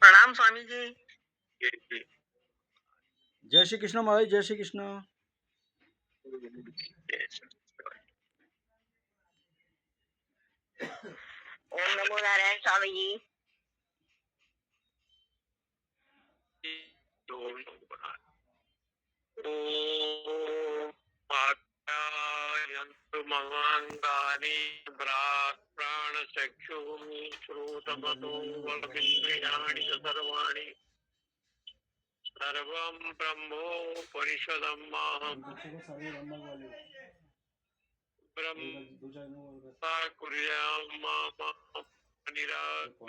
प्रणाम स्वामी जी। जय श्री कृष्ण महाराज, जय श्री कृष्ण। ओम नमो नारायण स्वामी जी। मंगानी प्राण चक्षुः श्रोतमतो बलमिन्द्रियाणि सर्वाणि सर्वं ब्रह्मोपनिषदं माहं ब्रह्म कुर्यां मामा निराकरणव्यस्तु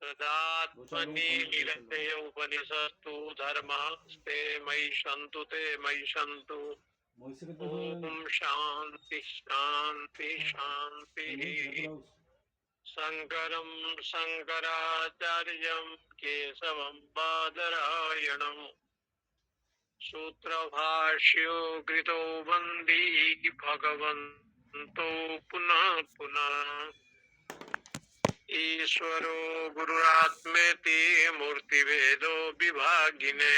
तदात्मनि निरतेय उपनिषत्सु धर्मास्ते मयि सन्तु ते मयि सन्तु। ओम शांति शांति शांति। शंकरं शंकराचार्यं केशवं बादरायणं सूत्रभाष्यो कृतो वन्दे भगवन्तो पुनः पुनः। ईश्वरो गुरुरात्मेति मूर्तिभेदो विभागिने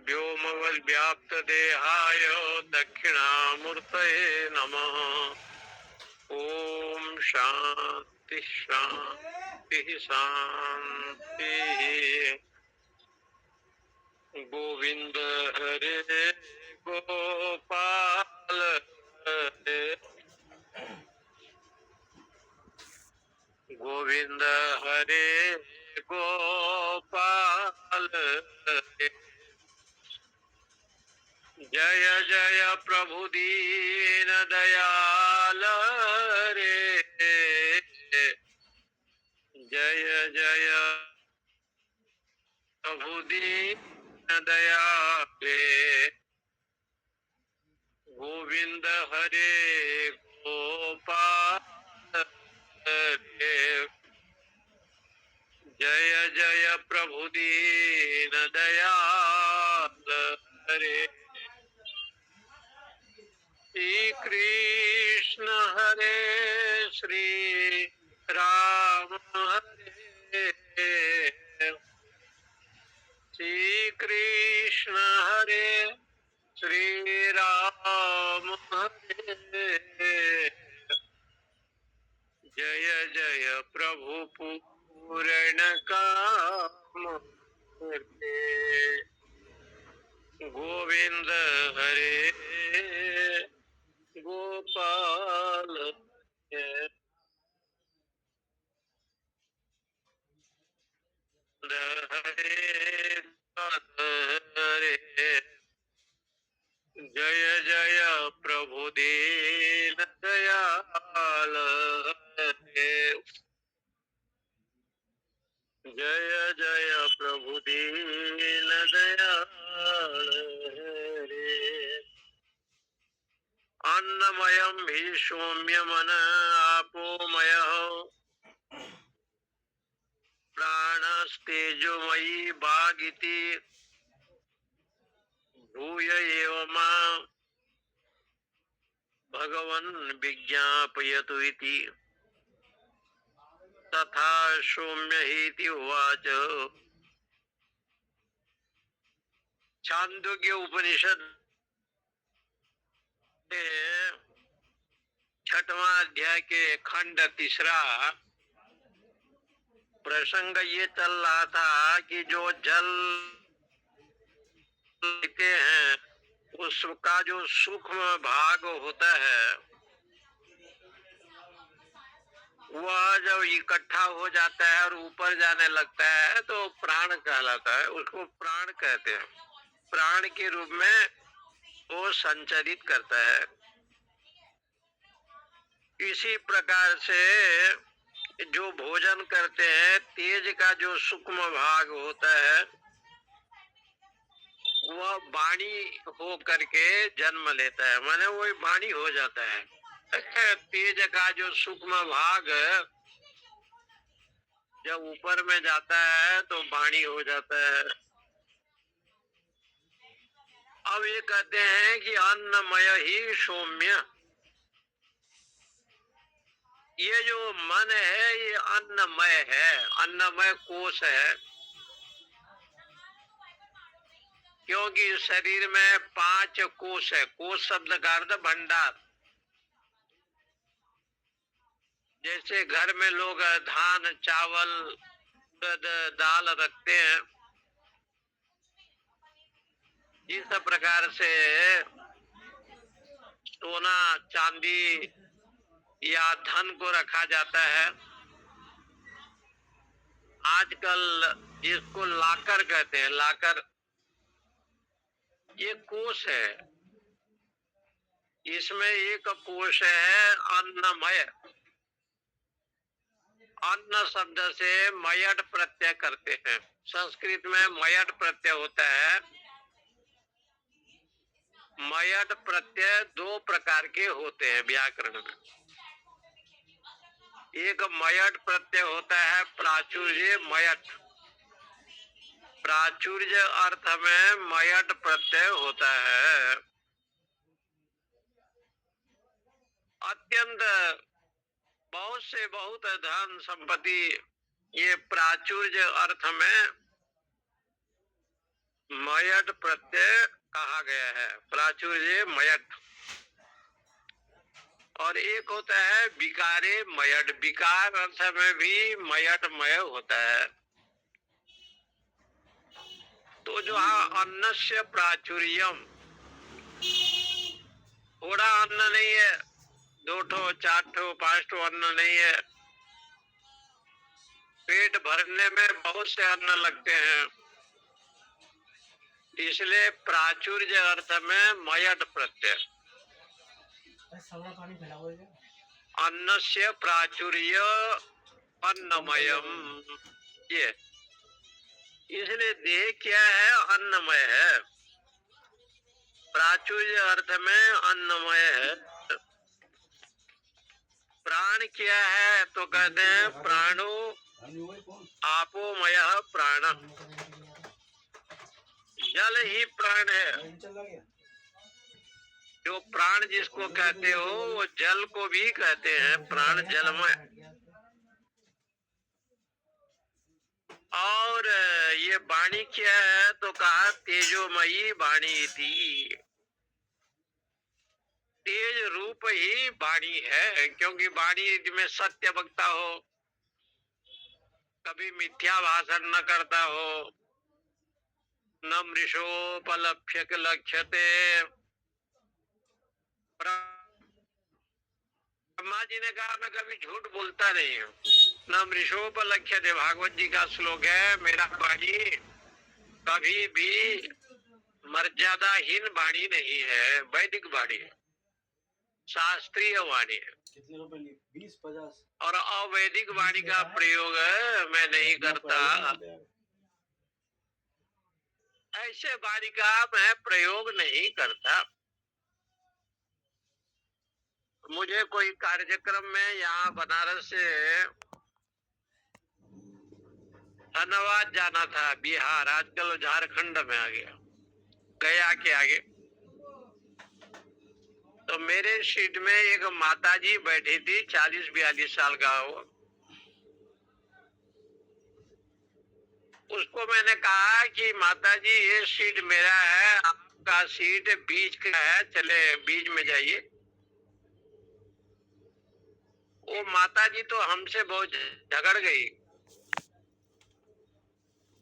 व्योमवद्व्याप्तदेहाय दक्षिणामूर्तये नमः। ओम शांति शांति शांति। गोविंद हरे गोपाल हरे गोविंद हरे गोपाल हरे। जय जय प्रभु दीन दयाल रे। जय जय प्रभु दीन दयाले। गोविंद हरे गोपाल हरे। जय जय प्रभु दीन दयाल हरे। श्री कृष्ण हरे श्री राम हरे। श्री कृष्ण हरे श्री राम हरे। जय जय प्रभु पूर्ण काम हरे। गोविंद हरे गोपाल हरे हरे। जय जय प्रभु दीन दयाल हरे। जय जय प्रभु दीन दयाल हरे। अन्नमयं हि सौम्यमन आपोमयः प्राणस्तेजोमयी वागिति भूय एव मां भगवन् विज्ञापयतु इति। तथा सौम्य इति उवाच। छांदोग्य उपनिषद के छठवां अध्याय के खंड तीसरा प्रसंग ये चल रहा था कि जो जल लेते हैं उसका जो सूक्ष्म भाग होता है वह जब इकट्ठा हो जाता है और ऊपर जाने लगता है तो प्राण कहलाता है। उसको प्राण कहते हैं। प्राण के रूप में वो संचरित करता है। इसी प्रकार से जो भोजन करते हैं तेज का जो सूक्ष्म भाग होता है वह वाणी हो करके जन्म लेता है। माने वो वाणी हो जाता है। तेज का जो सूक्ष्म भाग जब ऊपर में जाता है तो वाणी हो जाता है। अब ये कहते हैं कि अन्नमय ही सौम्य। ये जो मन है ये अन्नमय है, अन्नमय कोश है। क्योंकि शरीर में 5 कोश है। कोश शब्द का अर्थ भंडार। जैसे घर में लोग धान चावल दाल रखते हैं, इस प्रकार से सोना चांदी या धन को रखा जाता है। आजकल इसको लाकर कहते हैं, लाकर। ये कोश है। इसमें एक कोश है अन्नमय। अन्न शब्द से मयट प्रत्यय करते हैं। संस्कृत में मयट प्रत्यय होता है। मयट प्रत्यय 2 प्रकार के होते हैं व्याकरण में। एक मयट प्रत्यय होता है प्राचुर्य मयट। प्राचुर्य अर्थ में मयट प्रत्यय होता है। अत्यंत बहुत से बहुत धन संपत्ति, ये प्राचुर्य अर्थ में मयट प्रत्यय कहा गया है। प्राचुर्य मयट। और एक होता है विकारे मयट। विकार अर्थ में भी मयट मय होता है। तो जो अन्नस्य प्राचुर्यम, थोड़ा अन्न नहीं है, 2 ठो 4 ठो 5 ठो अन्न नहीं है। पेट भरने में बहुत से अन्न लगते हैं। इसलिए प्राचुर्य अर्थ में मयट प्रत्यय। अन्नस्य प्राचुर्य अन्नमयम। ये इसलिए देह क्या है? अन्नमय है। प्राचुर्य अर्थ में अन्नमय है। प्राण क्या है? तो कहते हैं प्राणो आपोमय प्राण। जल ही प्राण है। जो प्राण जिसको कहते हो वो जल को भी कहते हैं प्राण, जलमय। और ये वाणी क्या है? तो कहा तेजोमयी वाणी थी। तेज रूप ही वाणी है। क्योंकि वाणी में सत्य वक्ता हो, कभी मिथ्या भाषण न करता हो, न मृषोपलक्ष्य लक्ष्यते। ब्रह्मा जी ने कहा मैं कभी झूठ बोलता नहीं हूँ। न मृषोपलक्ष्यते, भागवत जी का श्लोक है। मेरा वाणी कभी भी मर्यादाहीन वाणी नहीं है, वैदिक वाणी है, शास्त्रीय वाणी है। कितने रुपए लिए? 20-50। और अवैदिक वाणी का प्रयोग मैं नहीं करता। ऐसे वाणी का मैं प्रयोग नहीं करता। मुझे कोई कार्यक्रम में यहाँ बनारस से धनबाद जाना था, बिहार, आजकल झारखंड में आ गया, गया के आगे। तो मेरे सीट में एक माताजी बैठी थी, 40-42 साल का वो। उसको मैंने कहा कि माताजी ये सीट मेरा है, आपका सीट बीच का है, चले बीच में जाइए। वो माताजी तो हमसे बहुत झगड़ गई।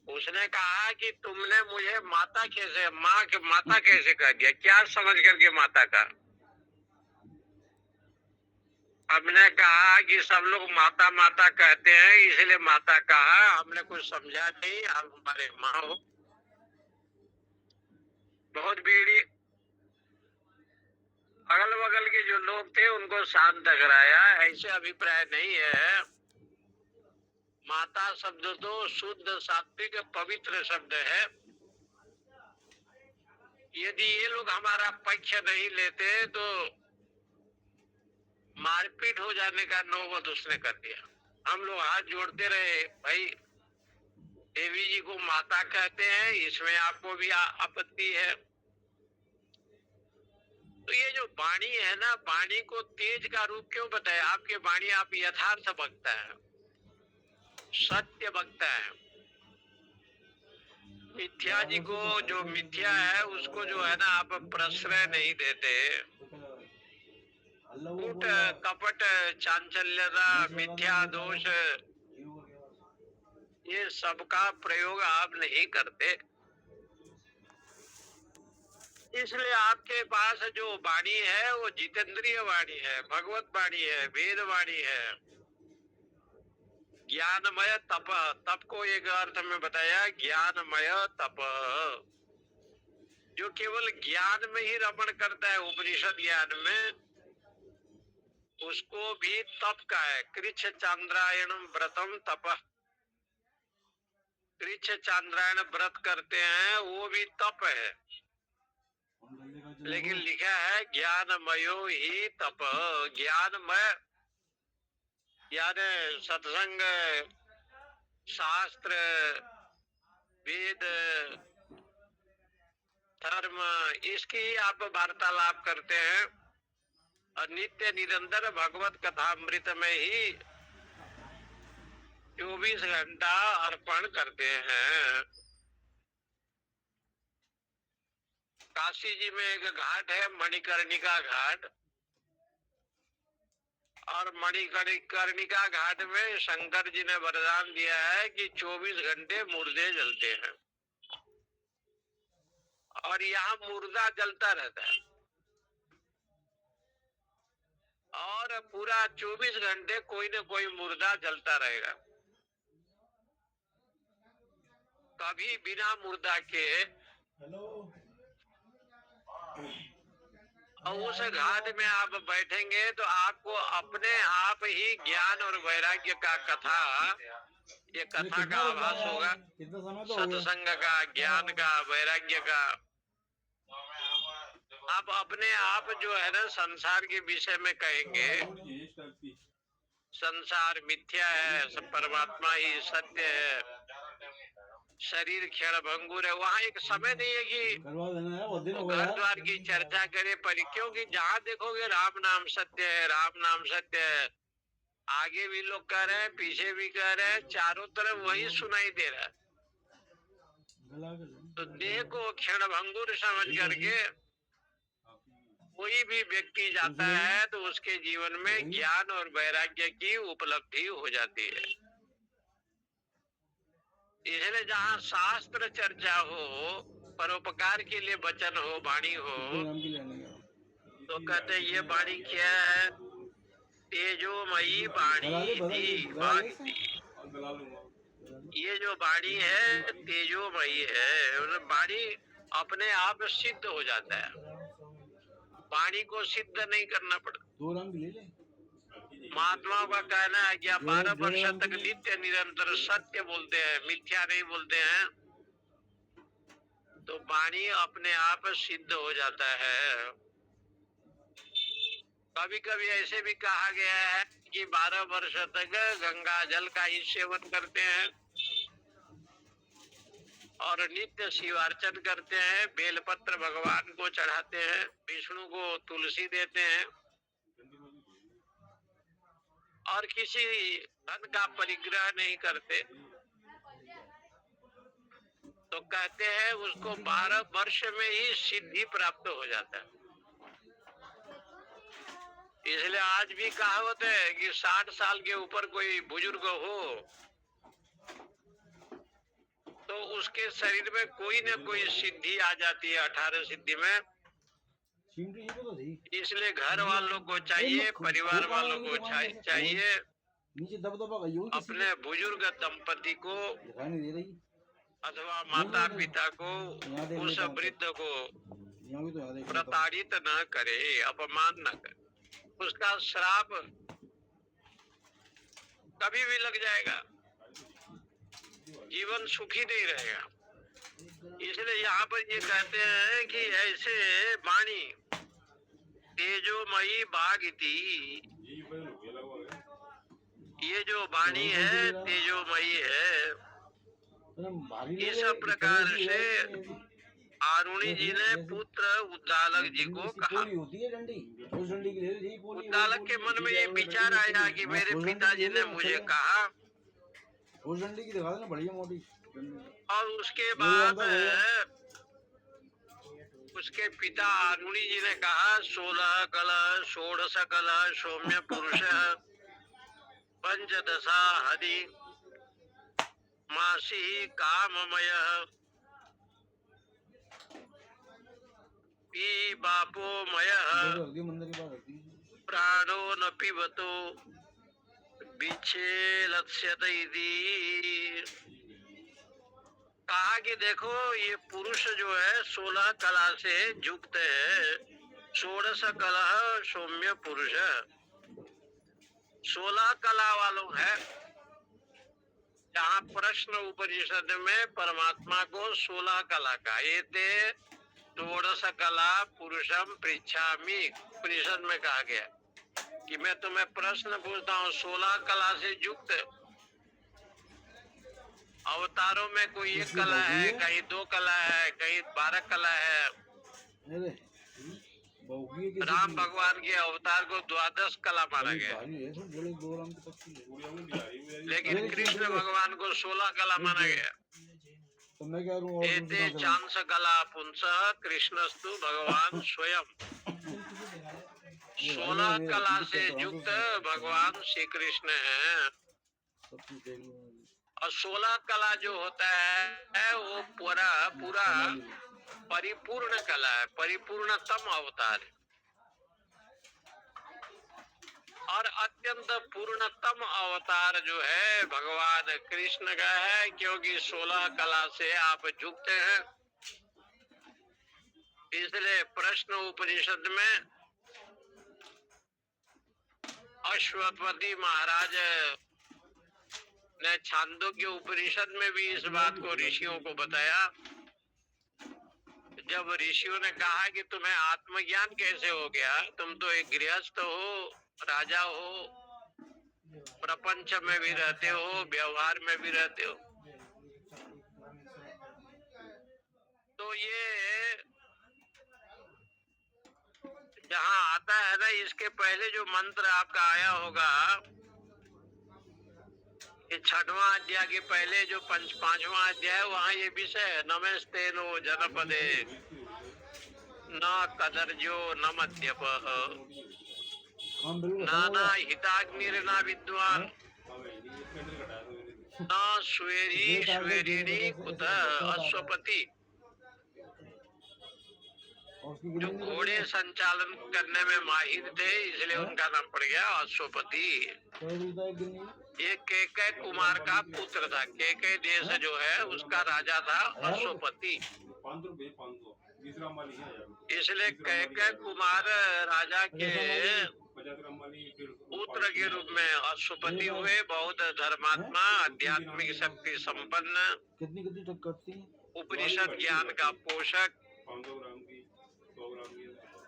उसने कहा कि तुमने मुझे माता कैसे, माँ के माता कैसे कह दिया? क्या समझ करके माता का? हमने कहा कि सब लोग माता माता कहते हैं इसलिए माता कहा, हमने कुछ समझा नहीं, आप हमारे माँ हो। बहुत बीड़ी। अगल बगल के जो लोग थे उनको शांत कराया। ऐसे अभिप्राय नहीं है। माता शब्द तो शुद्ध सात्विक पवित्र शब्द है। यदि ये लोग हमारा पक्ष नहीं लेते तो मारपीट हो जाने का नौबत उसने कर दिया। हम लोग हाथ जोड़ते रहे, भाई देवी जी को माता कहते हैं, इसमें आपको भी आपत्ति है? तो ये जो वाणी है ना, वाणी को तेज का रूप क्यों बताया? आपके वाणी आप यथार्थ बकता है, सत्य बकता है। मिथ्या जी को, जो मिथ्या है उसको जो है ना आप प्रश्रय नहीं देते। कूट कपट चांचल्यता मिथ्या दोष ये सबका प्रयोग आप नहीं करते। इसलिए आपके पास जो वाणी है वो जितेंद्रिय वाणी है, भगवत वाणी है, वेद वाणी है, ज्ञानमय तप। तप को एक अर्थ में बताया, ज्ञानमय तप, जो केवल ज्ञान में ही रमण करता है, उपनिषद ज्ञान में, उसको भी तप का है। कृच्छ चांद्रायण व्रतम तप, कृच्छ चांद्रायण व्रत करते हैं वो भी तप है, लेकिन लिखा है ज्ञानमयो ही तप। ज्ञानमय यानी सत्संग, शास्त्र, वेद, धर्म, इसकी ही आप वार्तालाप करते हैं और नित्य निरंतर भगवत कथामृत में ही 24 घंटा अर्पण करते हैं। काशी जी में एक घाट है मणिकर्णिका घाट, और मणिकर्णिका घाट में शंकर जी ने वरदान दिया है कि 24 घंटे मुर्दे जलते हैं, और यहाँ मुर्दा जलता रहता है, और पूरा 24 घंटे कोई न कोई मुर्दा जलता रहेगा। कभी बिना मुर्दा के। और उस घाट में आप बैठेंगे तो आपको अपने आप ही ज्ञान और वैराग्य का कथा, ये कथा का आभास होगा, सत्संग का, ज्ञान का, वैराग्य का। आप अपने आप जो है ना संसार के विषय में कहेंगे संसार मिथ्या है, सब परमात्मा ही सत्य है, शरीर क्षण भंगुर है। वहाँ एक समय नहीं है कि घर द्वार की चर्चा करे, पर क्योंकि जहाँ देखोगे राम नाम सत्य है, राम नाम सत्य है। आगे भी लोग कह रहे हैं, पीछे भी कह रहे हैं, चारों तरफ वही सुनाई दे रहा है। तो देह को क्षण भंगुर समझ करके कोई भी व्यक्ति जाता है तो उसके जीवन में ज्ञान और वैराग्य की उपलब्धि हो जाती है। इसलिए जहाँ शास्त्र चर्चा हो, परोपकार के लिए वचन हो, वाणी हो, तो कहते ये वाणी क्या है? तेजोमयी वाणी थी, वाणी। ये जो वाणी है तेजोमयी है, वाणी अपने आप सिद्ध हो जाता है, वाणी को सिद्ध नहीं करना पड़ता। महात्माओं का कहना है कि आप 12 वर्ष तक नित्य निरंतर सत्य बोलते हैं, मिथ्या नहीं बोलते हैं, तो वाणी अपने आप सिद्ध हो जाता है। कभी कभी ऐसे भी कहा गया है कि 12 वर्ष तक गंगा जल का ही सेवन करते हैं और नित्य शिवार्चन करते हैं, बेलपत्र भगवान को चढ़ाते हैं, विष्णु को तुलसी देते हैं, और किसी धन का परिग्रह नहीं करते, तो कहते हैं उसको 12 वर्ष में ही सिद्धि प्राप्त हो जाता है। इसलिए आज भी कहावत है कि 60 साल के ऊपर कोई बुजुर्ग हो तो उसके शरीर में कोई न कोई सिद्धि आ जाती है, 18 सिद्धि में। इसलिए घर वालों को चाहिए, परिवार वालों को चाहिए, अपने बुजुर्ग दंपति को अथवा माता पिता को, उस वृद्ध को प्रताड़ित न करे, अपमान न करे। उसका श्राप कभी भी लग जाएगा, जीवन सुखी नहीं रहेगा। इसलिए यहाँ पर ये कहते हैं कि ऐसे वाणी तेजोमयी बागती, ये जो वाणी है तेजोमयी है। इस प्रकार से आरुणि जी ने पुत्र उद्दालक जी को कहा। पोली होती है डंडी, उस डंडी की ले ली, यही पोली है, उद्दालक वही के पोली मन में होती ये है, विचार डंडी आया की कि हाँ, मेरे उस डंडी पिताजी की ले ने लो, मुझे चलेगा। कहा, उस डंडी की दिखा देना, बढ़िया मोटी डंडी। और उसके ले बाद जाता है। उसके पिता आरुणि जी ने कहा 16 कलश 16 कलश सौम्य पुरुष पंचदशा हरि मासी काममय पी बापोमय देखो, हल्दी मंदिर की बात होती है। प्राणो न पिबतो विच्छेलत्स्यत इति। कहा कि देखो ये पुरुष जो है 16 कला से युक्त है, 16 कला सौम्य पुरुष, 16 कला वालों है। जहाँ प्रश्न उपनिषद में परमात्मा को 16 कला का ये थे 16 कला पुरुषम पृच्छामि उपनिषद में कहा गया कि मैं तुम्हें प्रश्न पूछता हूँ 16 कला से युक्त। अवतारों में कोई एक कला है, कहीं 2 कला है, कहीं 12 कला है। अरे बहुगी किसी राम की? भगवान के अवतार को 12 कला माना बड़ी गया, भारी है, सब बड़े 2 राम की पत्ती है। लेकिन कृष्ण भगवान को 16 कला माना गया। तो मैं क्या करूँ और एते दूसरा करूँ? चांस कला पुंसः कृष्णस्तु भगवान स्वयं। 16 कला से युक्त भगवान श्री कृष्ण है। सब कुछ देख लो। और 16 कला जो होता है वो पूरा पूरा परिपूर्ण कला है, परिपूर्णतम अवतार है और अत्यंत पूर्णतम अवतार जो है भगवान कृष्ण का है, क्योंकि 16 कला से आप युक्त हैं। इसलिए प्रश्न उपनिषद में अश्वपति महाराज ने छांदोग्य उपनिषद में भी इस बात को ऋषियों को बताया। जब ऋषियों ने कहा कि तुम्हें आत्मज्ञान कैसे हो गया, तुम तो एक गृहस्थ हो, राजा हो, प्रपंच में भी रहते हो, व्यवहार में भी रहते हो, तो ये जहाँ आता है ना, इसके पहले जो मंत्र आपका आया होगा, ये 6वां अध्याय के पहले जो 5वां अध्याय है, वहाँ ये विषय है, नमस्ते नो जनपदे न कदर्जो न मद्यपः नाना हिताग्निर न विद्वान न स्वेरी स्वेरिणी कुतः अश्वपति। जो घोड़े संचालन करने में माहिर थे, इसलिए उनका नाम पड़ गया अश्वपति। ये केकय कुमार का पुत्र था। केकय देश जो है उसका राजा था अश्वपति, इसलिए केकय कुमार राजा के पुत्र के रूप में अश्वपति हुए। बहुत धर्मात्मा, आध्यात्मिक शक्ति संपन्न, उपनिषद ज्ञान का पोषक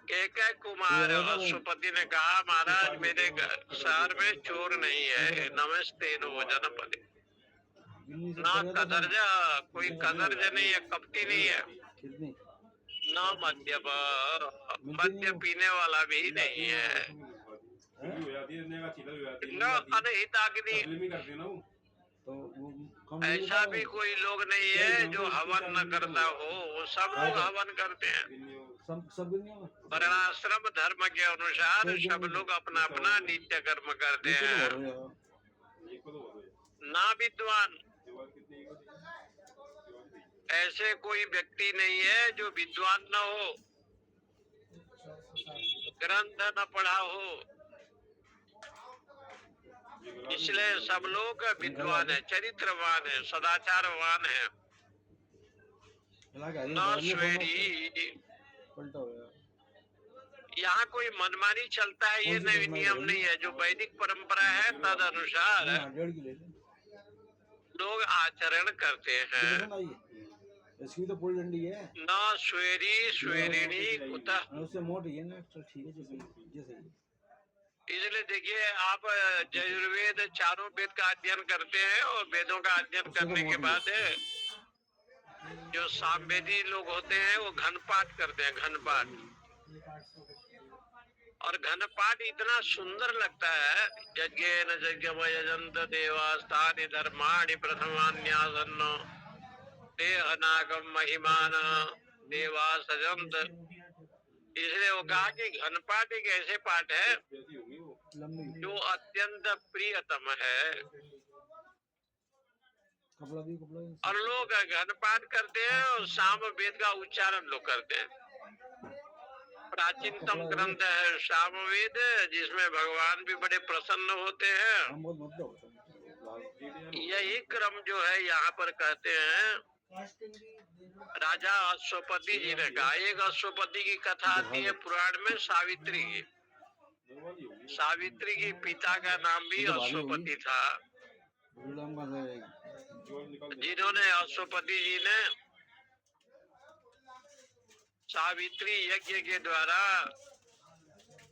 केकय कुमार अश्वपति ने कहा, महाराज मेरे शहर में चोर नहीं है, नमस्ते नो जनपदे ना कदर्ज, कोई कदर्ज नहीं है, कपटी नहीं है, न मद्यप, मद्य पीने वाला भी नहीं है, न अनहिताग्नि, ऐसा भी कोई लोग नहीं है जो हवन न करता हो, वो सब लोग हवन करते हैं। वर्णाश्रम धर्म के अनुसार सब लोग अपना अपना नित्य कर्म करते हैं। ना विद्वान, ऐसे कोई व्यक्ति नहीं है जो विद्वान न हो, ग्रंथ न पढ़ा हो, इसलिए सब लोग विद्वान है, चरित्रवान है, सदाचारवान है। न स्वेरी, यहाँ कोई मनमानी चलता है ये नहीं, नियम नहीं है। जो वैदिक परंपरा है तद अनुसार लोग आचरण करते हैं। इसकी तो पूरी डंडी है। न स्वेरी स्वेरिणी कुतः, इसलिए देखिए आप यजुर्वेद चारों वेद का अध्ययन करते हैं और वेदों का अध्ययन करने के बाद जो सामवेदी लोग होते हैं वो घन पाठ करते हैं, घन पाठ। और घन पाठ इतना सुंदर लगता है, यज्ञेन यजन्त देवास्तानि धर्माणि प्रथमान्यासन्नो देहनागम महिमान देवा सजंत। इसलिए वो कहा कि घन पाठ एक ऐसे पाठ है जो अत्यंत प्रियतम है। और लोग घन पाठ करते हैं और साम वेद का उच्चारण लोग करते हैं। प्राचीनतम ग्रंथ है सामवेद, जिसमें भगवान भी बड़े प्रसन्न होते हैं। यही क्रम जो है यहाँ पर कहते हैं, राजा अश्वपति जी ने कहा। एक अश्वपति की कथा आती है पुराण में, सावित्री की। सावित्री के पिता का नाम भी अश्वपति था, जिन्होंने अश्वपति जी ने सावित्री यज्ञ के द्वारा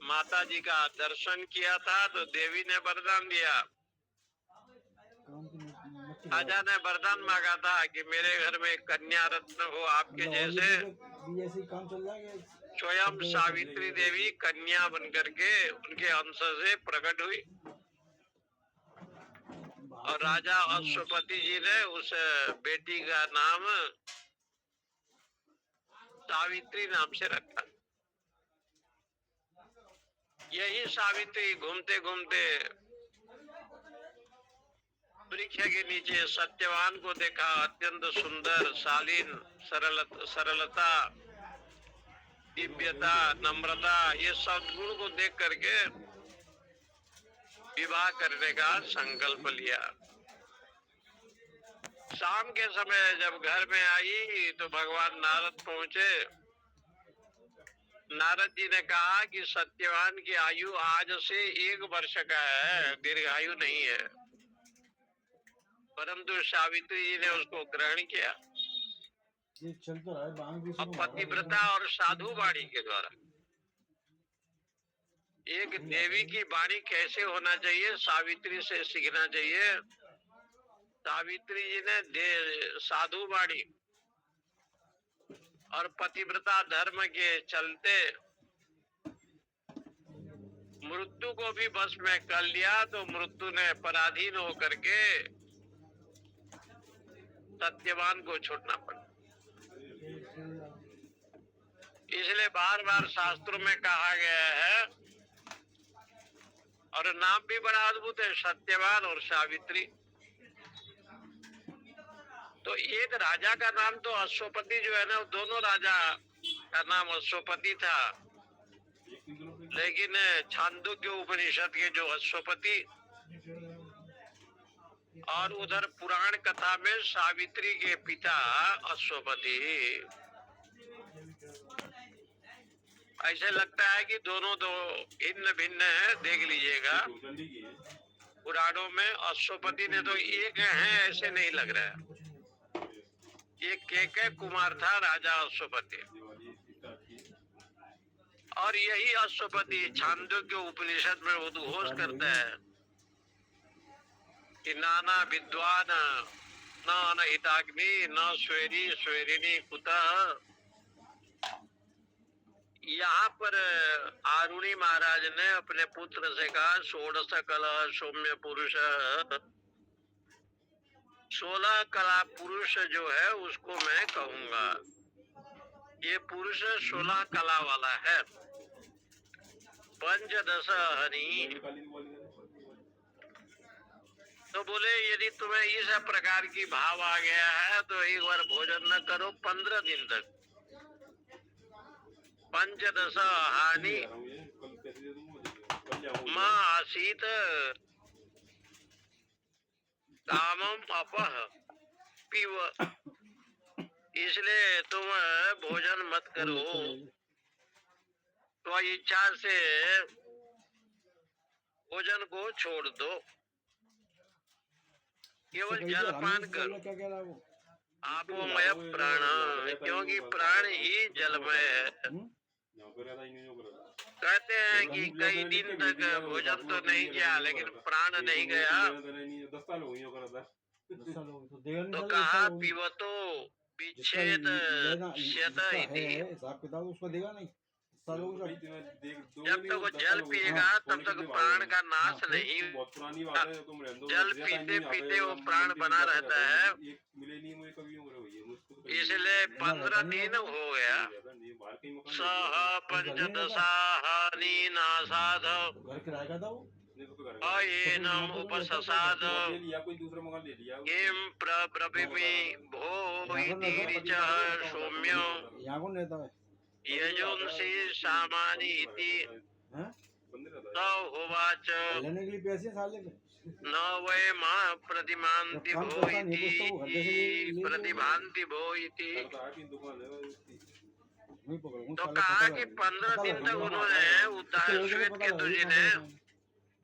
माता जी का दर्शन किया था, तो देवी ने वरदान दिया। राजा ने वरदान मांगा था कि मेरे घर में कन्या रत्न हो आपके जैसे। स्वयं सावित्री देवी कन्या बनकर के उनके अंश से प्रकट हुई, और राजा अश्वपति जी ने उस बेटी का नाम सावित्री नाम से रखा। यही सावित्री घूमते घूमते वृक्ष के नीचे सत्यवान को देखा। अत्यंत सुंदर, शालीन, सरलता, दिव्यता, नम्रता, ये सद्गुण को देख करके विवाह करने का संकल्प लिया। शाम के समय जब घर में आई तो भगवान नारद पहुंचे। नारद जी ने कहा कि सत्यवान की आयु आज से 1 वर्ष का है, दीर्घायु नहीं है। परंतु सावित्री जी ने उसको ग्रहण किया, अब पतिव्रता और साधु वाणी के द्वारा। एक देवी की वाणी कैसे होना चाहिए, सावित्री से सीखना चाहिए। सावित्री जी ने साधु वाणी और पतिव्रता धर्म के चलते मृत्यु को भी बस में कर लिया, तो मृत्यु ने पराधीन होकर के सत्यवान को छोड़ना पड़ा। इसलिए बार बार शास्त्रों में कहा गया है, और नाम भी बड़ा अद्भुत है, सत्यवान और सावित्री। तो एक राजा का नाम तो अश्वपति जो है ना, दोनों राजा का नाम अश्वपति था, लेकिन छांदोग्य उपनिषद के जो अश्वपति, और उधर पुराण कथा में सावित्री के पिता अश्वपति। ऐसे लगता है कि दोनों दो भिन्न भिन्न है, देख लीजिएगा। पुराणों में अश्वपति ने तो एक है, ऐसे नहीं लग रहा है। ये केकय कुमार था राजा अश्वपति, और यही अश्वपति छांदोग्य उपनिषद में उद्घोष करता है कि नाना विद्वान न अनहिताग्नि न स्वेरी स्वेरिणी कुतः। यहाँ पर आरुणि महाराज ने अपने पुत्र से कहा, 16 कला सौम्य पुरुष, 16 कला पुरुष जो है उसको मैं कहूंगा। ये पुरुष 16 कला वाला है। पंचदश हरि, तो बोले यदि तुम्हें इस प्रकार की भाव आ गया है तो एक बार भोजन न करो 15 दिन तक। पंचदश हानि माँ आसीत कामम अपह पीव, इसलिए तुम भोजन मत करो, तो इच्छा से भोजन को छोड़ दो, केवल जलपान करो। आपोमय प्राण, क्योंकि प्राण ही जलमय है। कहते हैं कि कई दिन तक भोजन तो नहीं किया, लेकिन प्राण नहीं गया। तो कहा पीवतो जिसका विच्छेद लेना श्यत जिसका इति। है हिसाब किताब उसको देगा नहीं सालों को जब तक वो जल पिएगा तब तक प्राण का नाश हाँ, नहीं। बहुत पुरानी बात है, तुम रहने दो, जल ज्यादा पीते नहीं आता पीते है, वो हम प्राण मंदिर बना जाते रहता रहते है। हैं, एक मिले नहीं मुझे कभी उम्र हुई है मुझको तो कभी इसलिए बना 15 रहता नहीं दिन होगा। हो गया। नहीं, बाहर कहीं मकान सह नहीं है। पंचदशाहानि नासाद घर किराए का था वो नहीं तो घर का अयेनम उपससाद ले लिया, कोई दूसरा मकान ले लिया। किम प्रब्रवीमि भो इति ऋचः सौम्य यहाँ कौन रहता है यजुंसि सामानि इति हैं? स होवाच लेने के लिए पैसे हैं साले के न वै मां प्रतिमान्ति जब काम भो करता नहीं इति है, तो वो घर से ले प्रतिभान्ति भो इति। दुकान है नहीं पकड़ूंगा तो साले, कहा पता कि लगा- 15 पता दिन लगा- तक हाँ, उन्होंने उद्धार उसके श्वेत पता केतु लगा- जी ने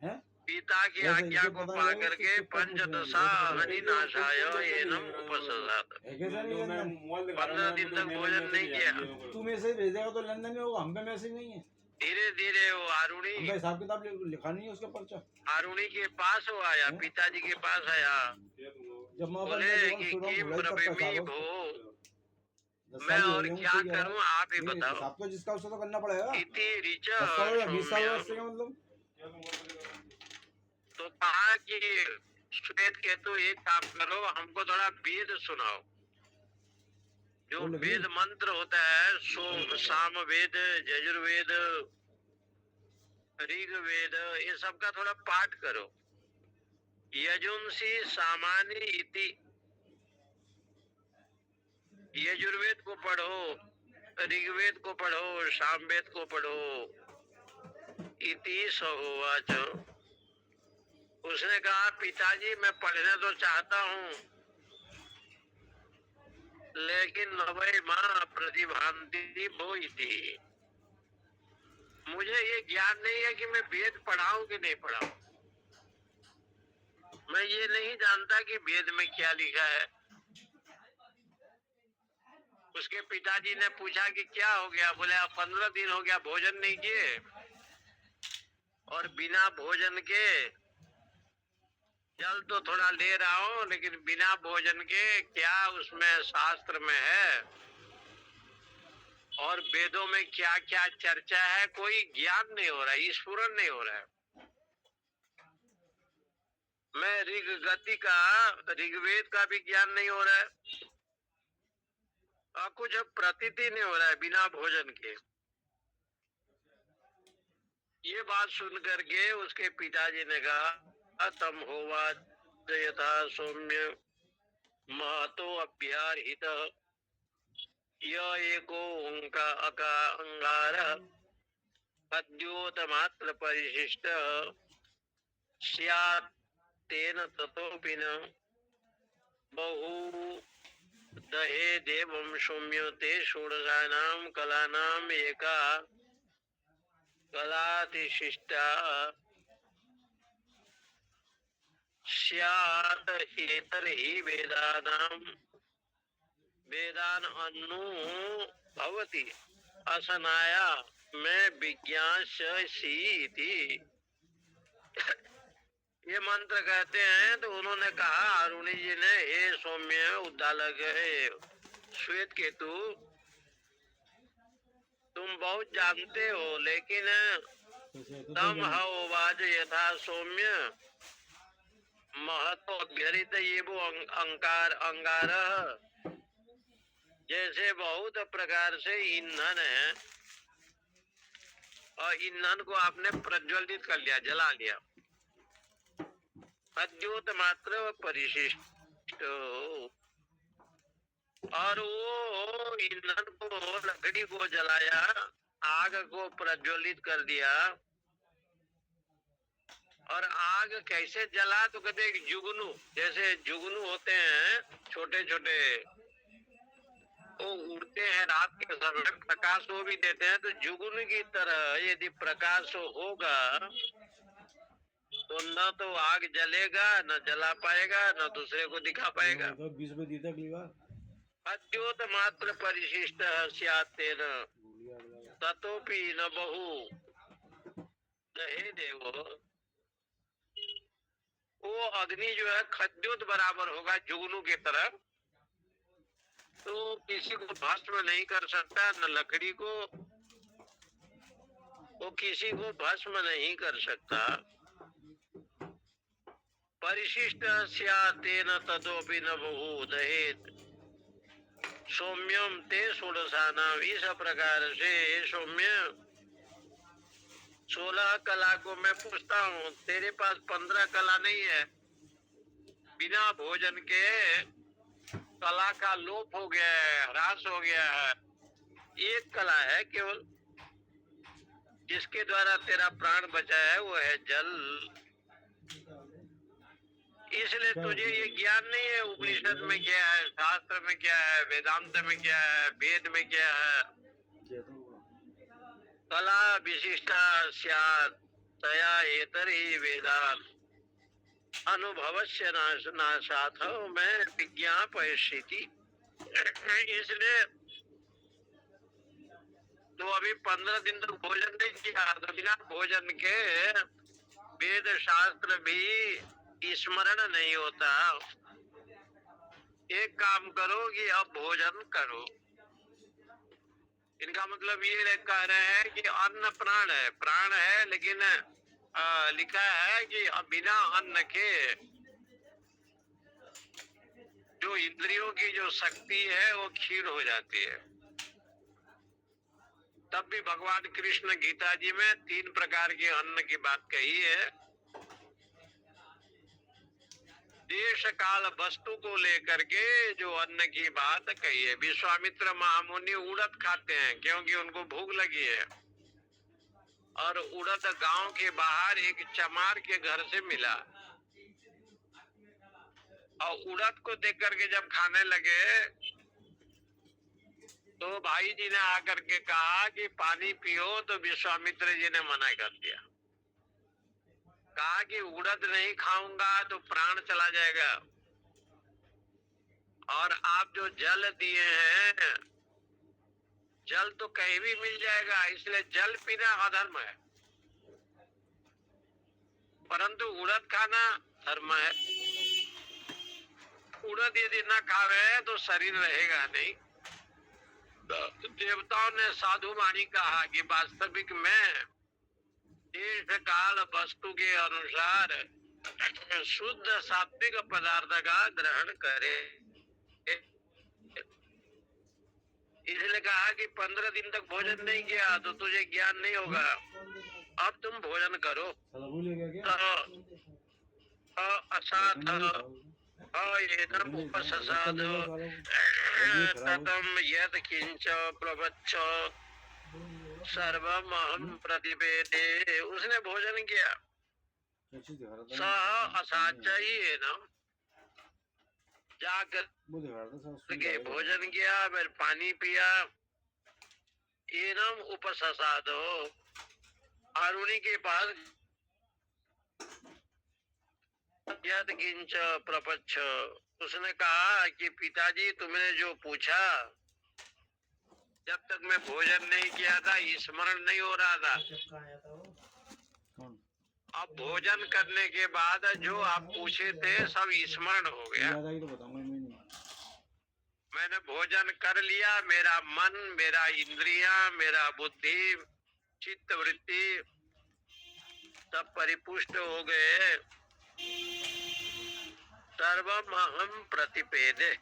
हैं? पिता की वैसे आज्ञा इसे को पता पा लगा करके कि किसका पूछ रहे हैं, पंचदशा वैसे पता हनिनाशाय एनम उपससाद। है कैसा नहीं लेन देन? 15 दिन तक भोजन नहीं किया। तू मैसेज भेजेगा तो लेन देन में होगा, हम पे मैसेज नहीं है, धीरे धीरे वो आरुणी हमका हिसाब किताब लिखा नहीं है उसका पर्चा। आरुणी के पास वो आया, पिताजी के पास आया, जब माँ बाप बोले ने कि सुना किम भुलाई तब का प्रवीमी हिसाब है भो, उसको। 10 मैं साल ही हो और गए हैं, क्या कोई कह रहा है। करूं आप ही नहीं, बताओ। हिसाब तो जिसका उसका तो करना पड़ेगा। इति ऋच 10 साल या 20 साल सौम्य। उससे क्या मतलब? तो कहा कि श्वेत केतु एक काम करो, हमको थोड़ा वेद सुनाओ। जो बोले वेद मंत्र होता है, सोम साम वेद, यजुर्वेद, ऋग वेद, ये सब का थोड़ा पाठ करो। यजुंसी सामान्य इति, यजुर्वेद को पढ़ो, ऋग्वेद को पढ़ो, सामवेद को पढ़ो। इति सहोवाच। उसने कहा पिताजी मैं पढ़ने तो चाहता हूँ, लेकिन नवै मां प्रतिभान्ति भो इति। मुझे ये ज्ञान नहीं है कि मैं वेद पढ़ाऊं कि नहीं पढ़ाऊं। मैं ये नहीं जानता कि वेद में क्या लिखा है। उसके पिताजी ने पूछा कि क्या हो गया, बोले 15 दिन हो गया भोजन नहीं किए, और बिना भोजन के जल तो थोड़ा ले रहा हूं, लेकिन बिना भोजन के क्या उसमें शास्त्र में है और वेदों में क्या क्या चर्चा है, कोई ज्ञान नहीं हो रहा है, स्फुरन नहीं हो रहा है। मैं ऋग गति का, ऋग्वेद का भी ज्ञान नहीं हो रहा है और कुछ प्रतीति नहीं हो रहा है बिना भोजन के। ये बात सुन करके उसके पिताजी ने कहा तम होवा यथा सौम्य महतो अभ्याहित एको अंगार पद्योत मात्र परिशिष्ट स्यात् तेन ततोपि न बहु दहे देवं सौम्य ते षोडशानां कलानां एका कलातिशिष्टा स्यात् एतर्हि वेदान अनु भवति असनाया मैं विज्ञासी थी। ये मंत्र कहते हैं। तो उन्होंने कहा अरुणी जी ने, हे सौम्य उद्दालक है श्वेत केतु, तुम बहुत जानते हो, लेकिन तम हवाज यथा सौम्य महत्व अभ्यरित ये वो अंगार, जैसे बहुत प्रकार से ईंधन है और ईंधन को आपने प्रज्वलित कर लिया, जला लिया। अद्योत मात्र परिशिष्ट, और वो ईंधन को, लकड़ी को जलाया, आग को प्रज्वलित कर दिया। और आग कैसे जला, तो कहते हैं जुगनू, जैसे जुगनू होते हैं छोटे छोटे, वो उड़ते हैं रात के समय, प्रकाश वो भी देते हैं। तो जुगनू की तरह यदि प्रकाश होगा तो न तो आग जलेगा, न जला पाएगा, न दूसरे को दिखा पाएगा। तो 20 में दी था अगली बार। अद्योत मात्र परिशिष्ट स्यातेन ततोपि न बहु दहे देवो। वो अग्नि जो है खद्योत बराबर होगा जुगनू की तरह, तो किसी को भस्म नहीं कर सकता, न लकड़ी को वो किसी को भस्म नहीं कर सकता। परिशिष्ट तेन ततोपि न बहुदहेत सौम्यम ते षोडशानाम। इस प्रकार से सौम्य 16 कला को मैं पूछता हूँ, तेरे पास 15 कला नहीं है। बिना भोजन के कला का लोप हो गया है, ह्रास हो गया है। एक कला है केवल जिसके द्वारा तेरा प्राण बचा है, वो है जल। इसलिए तुझे ये ज्ञान नहीं है उपनिषद में क्या है, शास्त्र में क्या है, वेदांत में क्या है, वेद में क्या है। कला विशिष्टा स्यात् तया एतरी वेदांत अनुभवस्य नाशाथ में विज्ञापयिष्यति। इसलिए तो अभी 15 दिन तक भोजन नहीं किया, तो बिना भोजन के वेद शास्त्र भी स्मरण नहीं होता। एक काम करो कि अब भोजन करो। इनका मतलब ये कह रहे हैं कि अन्न प्राण है, प्राण है, लेकिन लिखा है कि बिना अन्न के जो इंद्रियों की जो शक्ति है वो क्षीण हो जाती है। तब भी भगवान कृष्ण गीता जी में 3 प्रकार के अन्न की बात कही है। देश काल वस्तु को लेकर के जो अन्न की बात कही है। विश्वामित्र महामुनि उड़द खाते हैं क्योंकि उनको भूख लगी है, और उड़द गांव के बाहर एक चमार के घर से मिला, और उड़द को देख करके जब खाने लगे तो भाई जी ने आकर के कहा कि पानी पियो, तो विश्वामित्र जी ने मना कर दिया। कहा कि उड़द नहीं खाऊंगा तो प्राण चला जाएगा, और आप जो जल दिए हैं, जल तो कहीं भी मिल जाएगा, इसलिए जल पीना अधर्म है, परंतु उड़द खाना धर्म है। उड़द यदि न खावे तो शरीर रहेगा नहीं। देवताओं ने साधु वाणी कहा कि वास्तविक में देश काल वस्तु के अनुसार शुद्ध सात्विक पदार्थ का ग्रहण करे। इसलिए कहा कि 15 दिन तक भोजन नहीं किया तो तुझे ज्ञान नहीं होगा। अब तुम भोजन करो। असाथ उपससाद ततम यद किंच प्रवच्छ सर्वम अहम प्रतिपेदे। उसने भोजन किया, सह असाचयी न, जाकर के भोजन किया, फिर पानी पिया। एनम उपससादो, और उन्हीं के पास यद किंच प्रपच्छ, उसने कहा कि पिताजी तुमने जो पूछा, जब तक मैं भोजन नहीं किया था स्मरण नहीं हो रहा था। अब भोजन करने के बाद जो आप पूछे थे सब स्मरण हो गया। मैंने भोजन कर लिया, मेरा मन, मेरा इंद्रिया, मेरा बुद्धि, चित्त वृत्ति सब परिपुष्ट हो गए। सर्वम अहम प्रतिपेदे।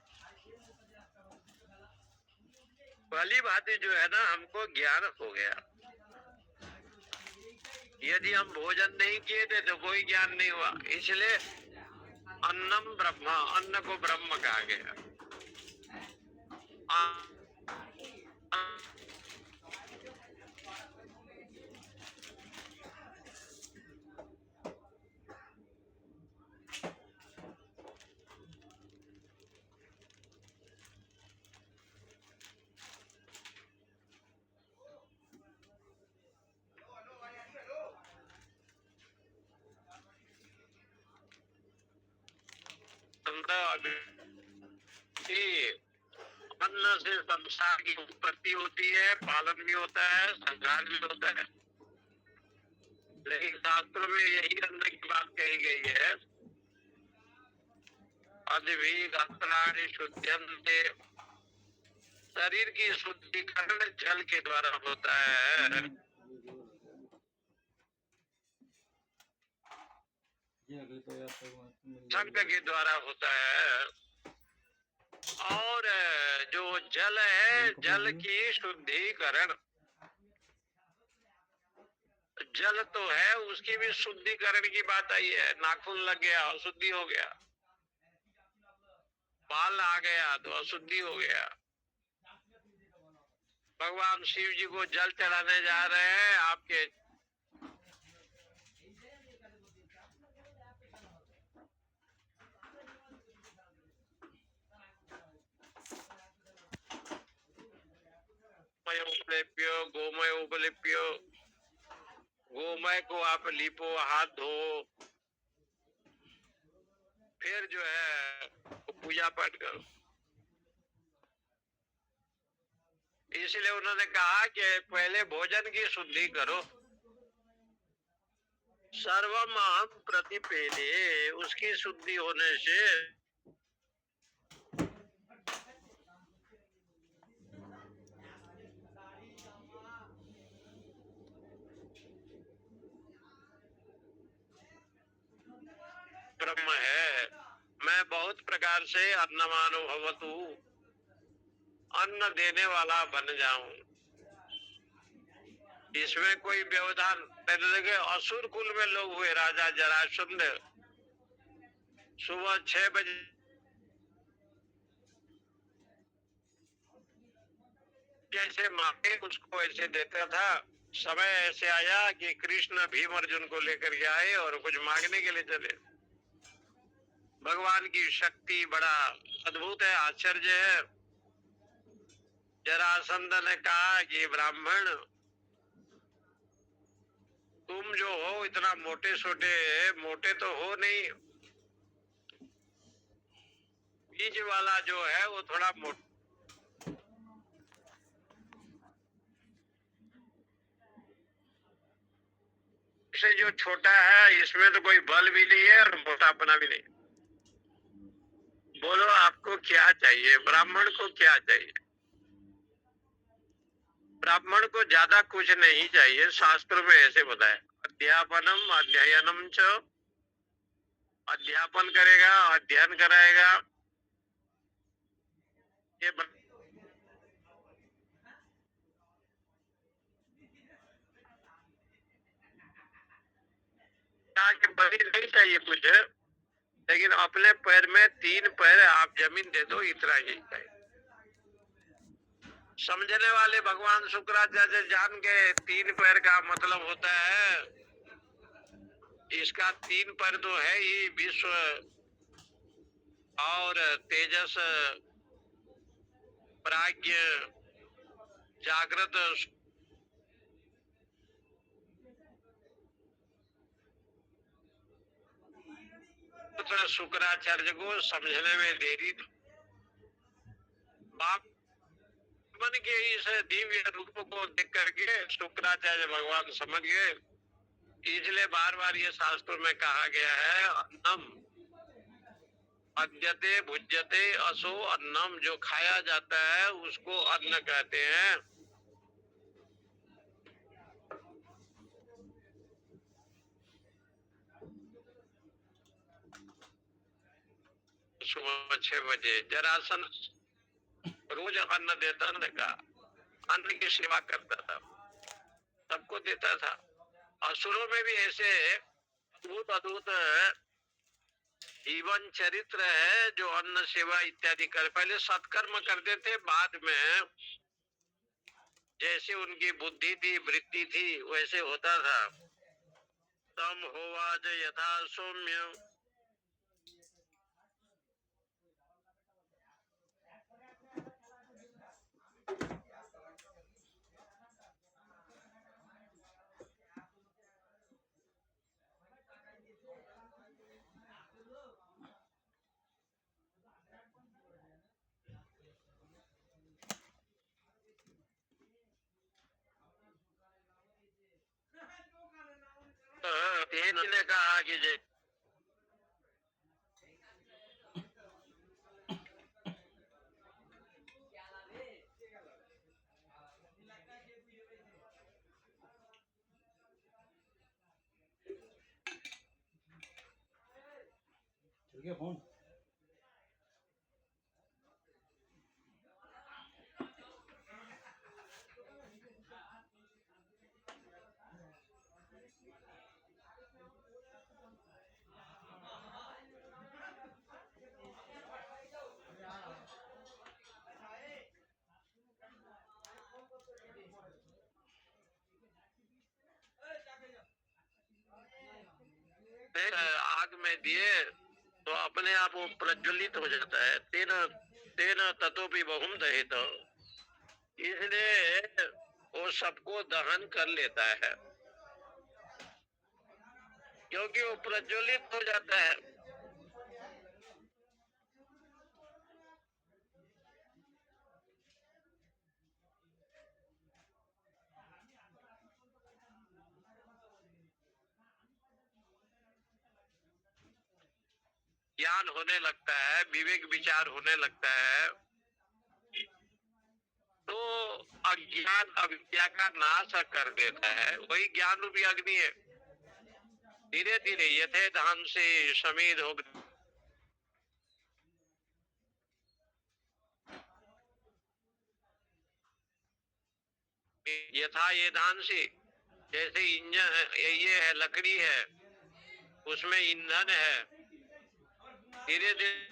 पहली बात जो है ना, हमको ज्ञान हो गया। यदि हम भोजन नहीं किए थे तो कोई ज्ञान नहीं हुआ। इसलिए अन्नम ब्रह्म, अन्न को ब्रह्म कहा गया। अन्न से संसार की उत्पत्ति होती है, पालन भी होता है, संहार भी होता है। लेकिन शास्त्रों में यही अन्न की बात कही गई है। अद्भि गात्राणि शुद्ध्यन्ते शरीर की शुद्धिकरण जल के द्वारा होता है। ये अगले तो यार तक मिल संग जाएगा। के द्वारा होता है। और जो जल है, जल की शुद्धिकरण, जल तो है, उसकी भी शुद्धिकरण की बात आई है। नाखून लग गया, अशुद्धि हो गया। बाल आ गया तो अशुद्धि हो गया। भगवान शिव जी को जल चढ़ाने जा रहे हैं, आपके उपलेप्यो, गोमय उपलेप्यो, गोमय को आप लीपो, हाथ धो, फिर जो है पूजा पाठ करो। इसलिए उन्होंने कहा कि पहले भोजन की शुद्धि करो। सर्वम अहम प्रतिपेदे, उसकी शुद्धि होने से ब्रह्म है। मैं बहुत प्रकार से अन्नमानो भवतु, अन्न देने वाला बन जाऊं। इसमें कोई व्यवधान देखे। असुर कुल में लोग हुए, राजा जरासंध सुबह 6 बजे जैसे मांगे उसको ऐसे देता था। समय ऐसे आया कि कृष्ण भीम अर्जुन को लेकर के आए और कुछ मांगने के लिए चले। भगवान की शक्ति बड़ा अद्भुत है, आश्चर्य है। जरासंध ने कहा कि ब्राह्मण, तुम जो हो इतना मोटे छोटे, मोटे तो हो नहीं, बीच वाला जो है वो थोड़ा मोटा, से जो छोटा है इसमें तो कोई बल भी नहीं है और मोटापना भी नहीं। बोलो आपको क्या चाहिए? ब्राह्मण को क्या चाहिए? ब्राह्मण को ज्यादा कुछ नहीं चाहिए। शास्त्र में ऐसे बताया, अध्यापनम अध्ययनम च, अध्यापन करेगा, अध्ययन कराएगा। ये बड़ी नहीं चाहिए कुछ, लेकिन अपने पैर में 3 पैर आप जमीन दे दो, इतना ही चाहिए। समझने वाले भगवान शुक्राचार्य जान के 3 पैर का मतलब होता है, इसका 3 पैर तो है ही, विश्व और तेजस, प्राज्ञ, जागृत। शुक्राचार्य को समझने में देरी, बाप मन के इस दिव्य रूप को देख करके शुक्राचार्य भगवान समझ गए। इसलिए बार बार ये शास्त्र में कहा गया है, अन्नम अद्यते भुज्यते असो अन्नम, जो खाया जाता है उसको अन्न कहते हैं। सुबह 6 बजे जरासंध रोज अन्न देता था, अन्न की सेवा करता था, सबको देता था। असुरों में भी ऐसे अद्भुत अद्भुत जीवन चरित्र है जो अन्न सेवा इत्यादि कर, पहले सत्कर्म करते थे, बाद में जैसे उनकी बुद्धि थी, वृत्ति थी, वैसे होता था। तम होवाज यथा सौम्य, तेज ने कहा कि ठीक है फोन। आग में दिए तो अपने आप वो प्रज्वलित हो जाता है। तेन तेन ततोपि बहुम दहित, इसलिए वो सबको दहन कर लेता है, क्योंकि वो प्रज्वलित हो जाता है। ज्ञान होने लगता है, विवेक विचार होने लगता है, तो अज्ञान अविद्या का नाश कर देता है। वही ज्ञान रूपी अग्नि है। धीरे धीरे यथे धान से समीर हो, यथा ये धान से, जैसे इंजन ये है, लकड़ी है, उसमें ईंधन है। धीरे धीरे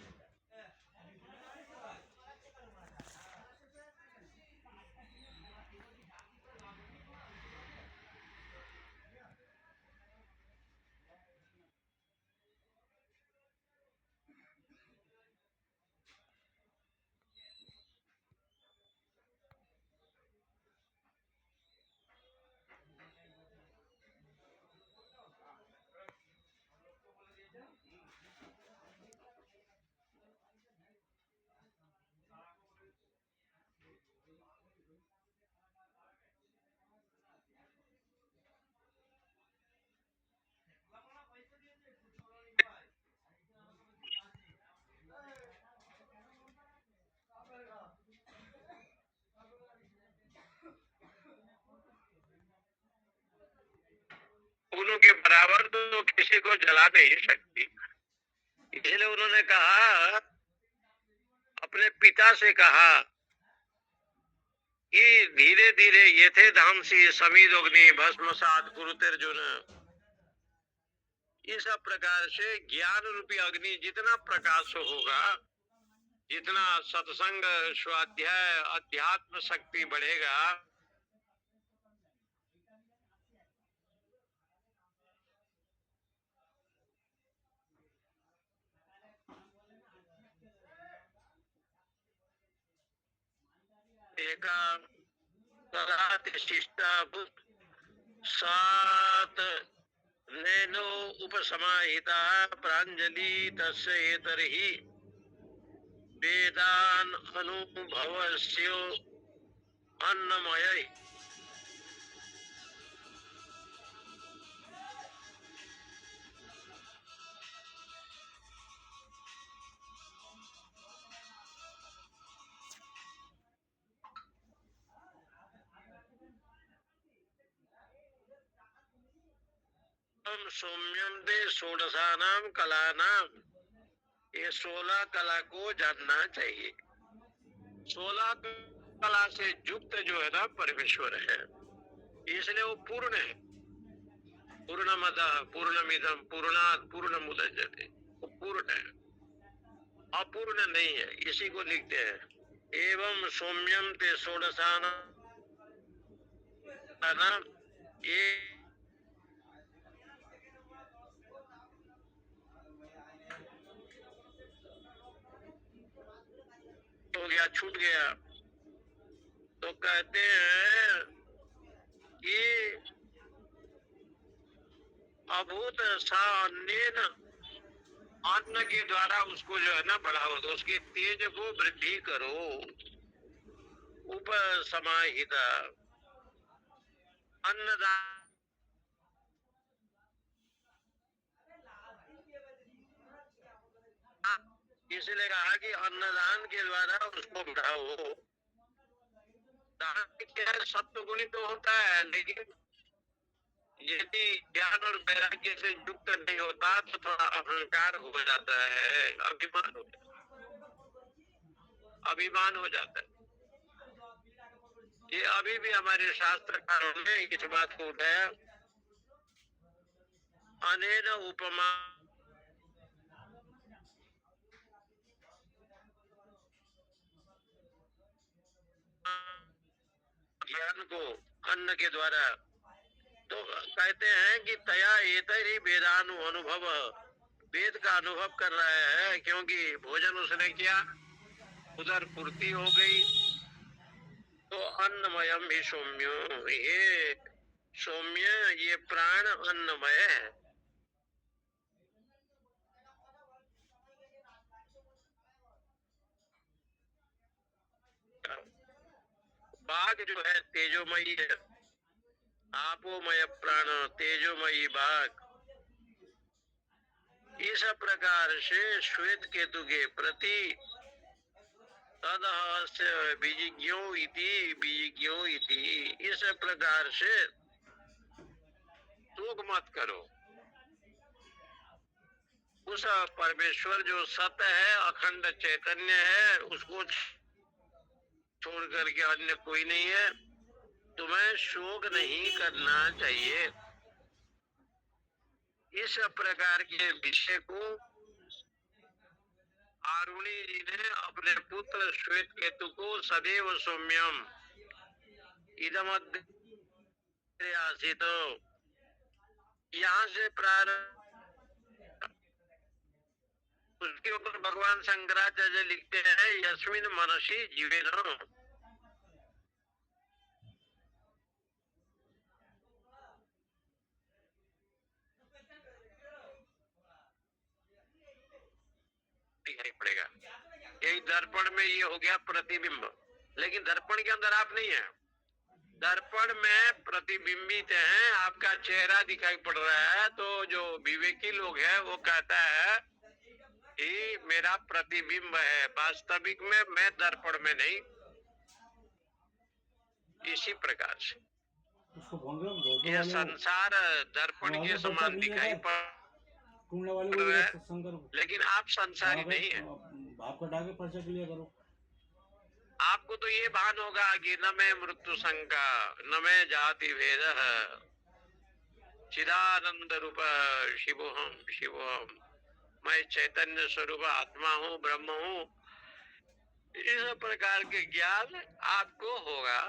फूलों के बराबर तो किसी को जला नहीं सकती। इसलिए उन्होंने कहा, अपने पिता से कहा कि धीरे धीरे यथे धाम से समीर अग्नि भस्मसात कुरुतेर्जुन, इस प्रकार से ज्ञान रूपी अग्नि जितना प्रकाश होगा, जितना सत्संग स्वाध्याय अध्यात्म शक्ति बढ़ेगा, एका शिष्टा सात नैनो उपसमाहिता प्रांजलि तस्य एतर्हि वेदान अनुभवस्यो अन्नमय। सौम्यम दे षोडशानाम कलानाम, ये 16 कला को जानना चाहिए। 16 कला से युक्त जो है ना परमेश्वर है, इसलिए वो पूर्ण है। पूर्णमद पूर्णमिदम पूर्णात् पूर्णमुदच्यते, वो पूर्ण है, अपूर्ण नहीं है। इसी को लिखते हैं एवं सौम्यम ते षोडशानाम, ये हो गया, छूट गया। तो कहते हैं कि अभूत सा अन्य, अन्न के द्वारा उसको जो है ना बढ़ाओ, तो उसके तेज को वृद्धि करो। उपसमाहिता अन्नदान, इसलिए कहा कि अन्नदान के द्वारा उसको बढ़ाओ। दान क्या है, सत्व गुणी तो होता है, लेकिन यदि ज्ञान और वैराग्य से युक्त नहीं होता तो थोड़ा अहंकार हो जाता है, अभिमान हो जाता है। ये अभी भी हमारे शास्त्रकारों ने इस बात को उठाया, अनेन उपमा ज्ञान को अन्न के द्वारा, तो कहते हैं कि तया एतर ही वेदानु अनुभव, वेद का अनुभव कर रहा है, क्योंकि भोजन उसने किया, उधर पूर्ति हो गई, तो अन्नमयम ही सौम्यो, ये सौम्य, ये प्राण अन्नमय है। बाघ जो है तेजोमयी है, आपोमय प्राण तेजोमयी बाघ। इस प्रकार से श्वेत केतु के प्रति तदहस्य बीजिज्ञो इति, इस प्रकार से शोक मत करो। उस परमेश्वर जो सत्य है, अखंड चैतन्य है, उसको छोड़ करके अन्य कोई नहीं है, तुम्हें शोक नहीं करना चाहिए। इस प्रकार के विषय को आरुणि जी ने अपने पुत्र श्वेत केतु को सदैव सौम्यम इदम आसित, यहाँ से प्रारंभ, उसके ऊपर भगवान शंकराचार्य लिखते हैं, यस्मिन मनसी जीवेन, दिखाई पड़ेगा। यही दर्पण में ये हो गया प्रतिबिंब, लेकिन दर्पण के अंदर आप नहीं है, दर्पण में प्रतिबिंबित हैं, आपका चेहरा दिखाई पड़ रहा है। तो जो विवेकी लोग हैं वो कहता है ये मेरा प्रतिबिंब है, वास्तविक में मैं दर्पण में नहीं। इसी प्रकार से यह संसार दर्पण के समान दिखाई पड़ रहा है, लेकिन आप संसारी नहीं है। आपको तो ये भान होगा कि न मैं मृत्यु शंका, न मैं जाति भेद, चिदानंद रूप शिवोहम, मैं चैतन्य स्वरूप आत्मा हूँ, ब्रह्म हूँ। इस प्रकार के ज्ञान आपको होगा।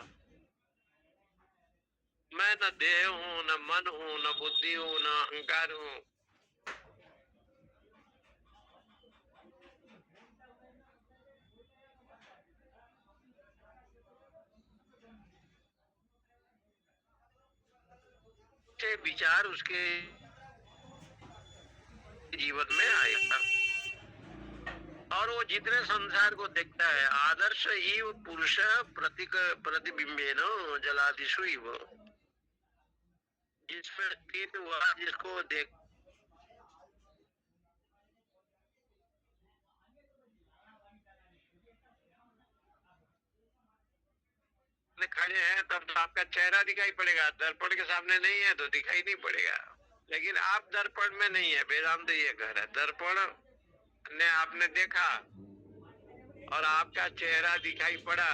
मैं न देह हूँ, न मन हूँ, न बुद्धि हूँ, न अहंकार हूँ। से विचार उसके जीवन में आएगा, और वो जितने संसार को देखता है, आदर्श इव पुरुष प्रतिबिंबेन जलादिशु इव, जिसमें स्थित हुआ, जिसको देख खड़े हैं तब तो आपका चेहरा दिखाई पड़ेगा, दर्पण के सामने नहीं है तो दिखाई नहीं पड़ेगा। लेकिन आप दर्पण में नहीं है, वेदांत ये कह रहा है। दर्पण ने आपने देखा और आपका चेहरा दिखाई पड़ा,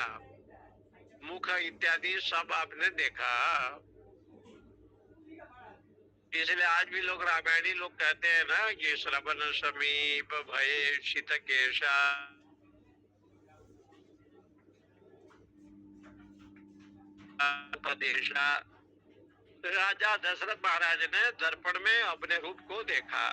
मुख इत्यादि सब आपने देखा। इसलिए आज भी लोग रामायणी लोग कहते हैं ना कि श्रवण समीप भय शीतकेशा, राजा दशरथ महाराज ने दर्पण में अपने रूप को देखा।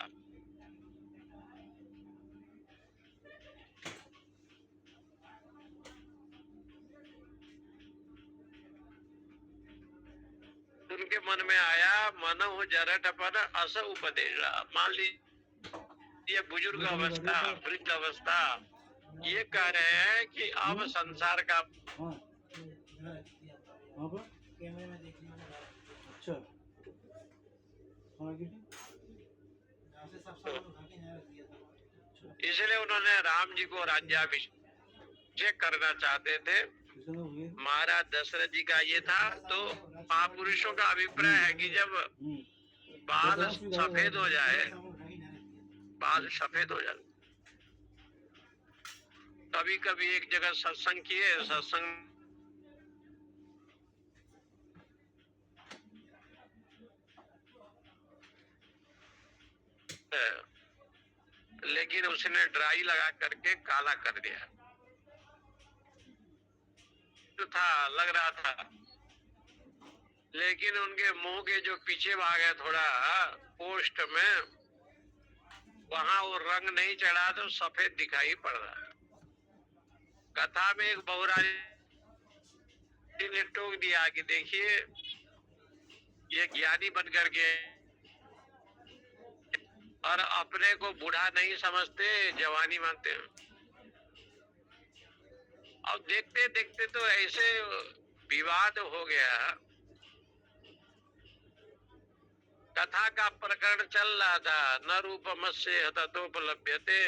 उनके मन में आया, मन हो जरटपन अस उपदेशा। मान लीजिए बुजुर्ग अवस्था, वृद्ध अवस्था, ये कह रहे हैं कि अब संसार का इसलिए उन्होंने राम जी को राज्याभिषेक करना चाहते थे, महाराज दशरथ जी का ये था। तो महापुरुषों का अभिप्राय है कि जब बाल सफेद हो जाए, बाल सफेद हो जाए, कभी कभी एक जगह सत्संग किए, सत्संग लेकिन उसने ड्राई लगा करके काला कर दिया। तो था, लग रहा था, लेकिन उनके मुंह के जो पीछे भाग है थोड़ा पोस्ट में, वहां वो रंग नहीं चढ़ा तो सफेद दिखाई पड़ रहा। कथा में एक बहुरानी ने टोक दिया कि देखिए ये ज्ञानी बन करके और अपने को बूढ़ा नहीं समझते, जवानी मानते हैं। अब देखते देखते तो ऐसे विवाद हो गया, कथा का प्रकरण चल रहा था, न रूपमस्य हततोपलभ्यते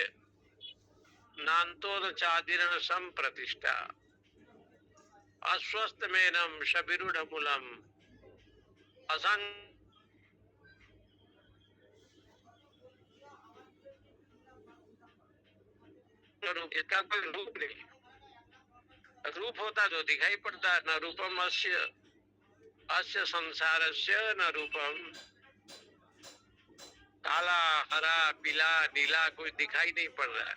नान्तो न चादिरन संप्रतिष्ठा अस्वस्थ मेनम शबिरूढ़ मूलम असंग। इसका कोई रूप नहीं, रूप होता तो दिखाई पड़ता। न रूपम अस्य अस्य संसारस्य न रूपम, काला हरा पीला नीला कोई दिखाई नहीं पड़ रहा है।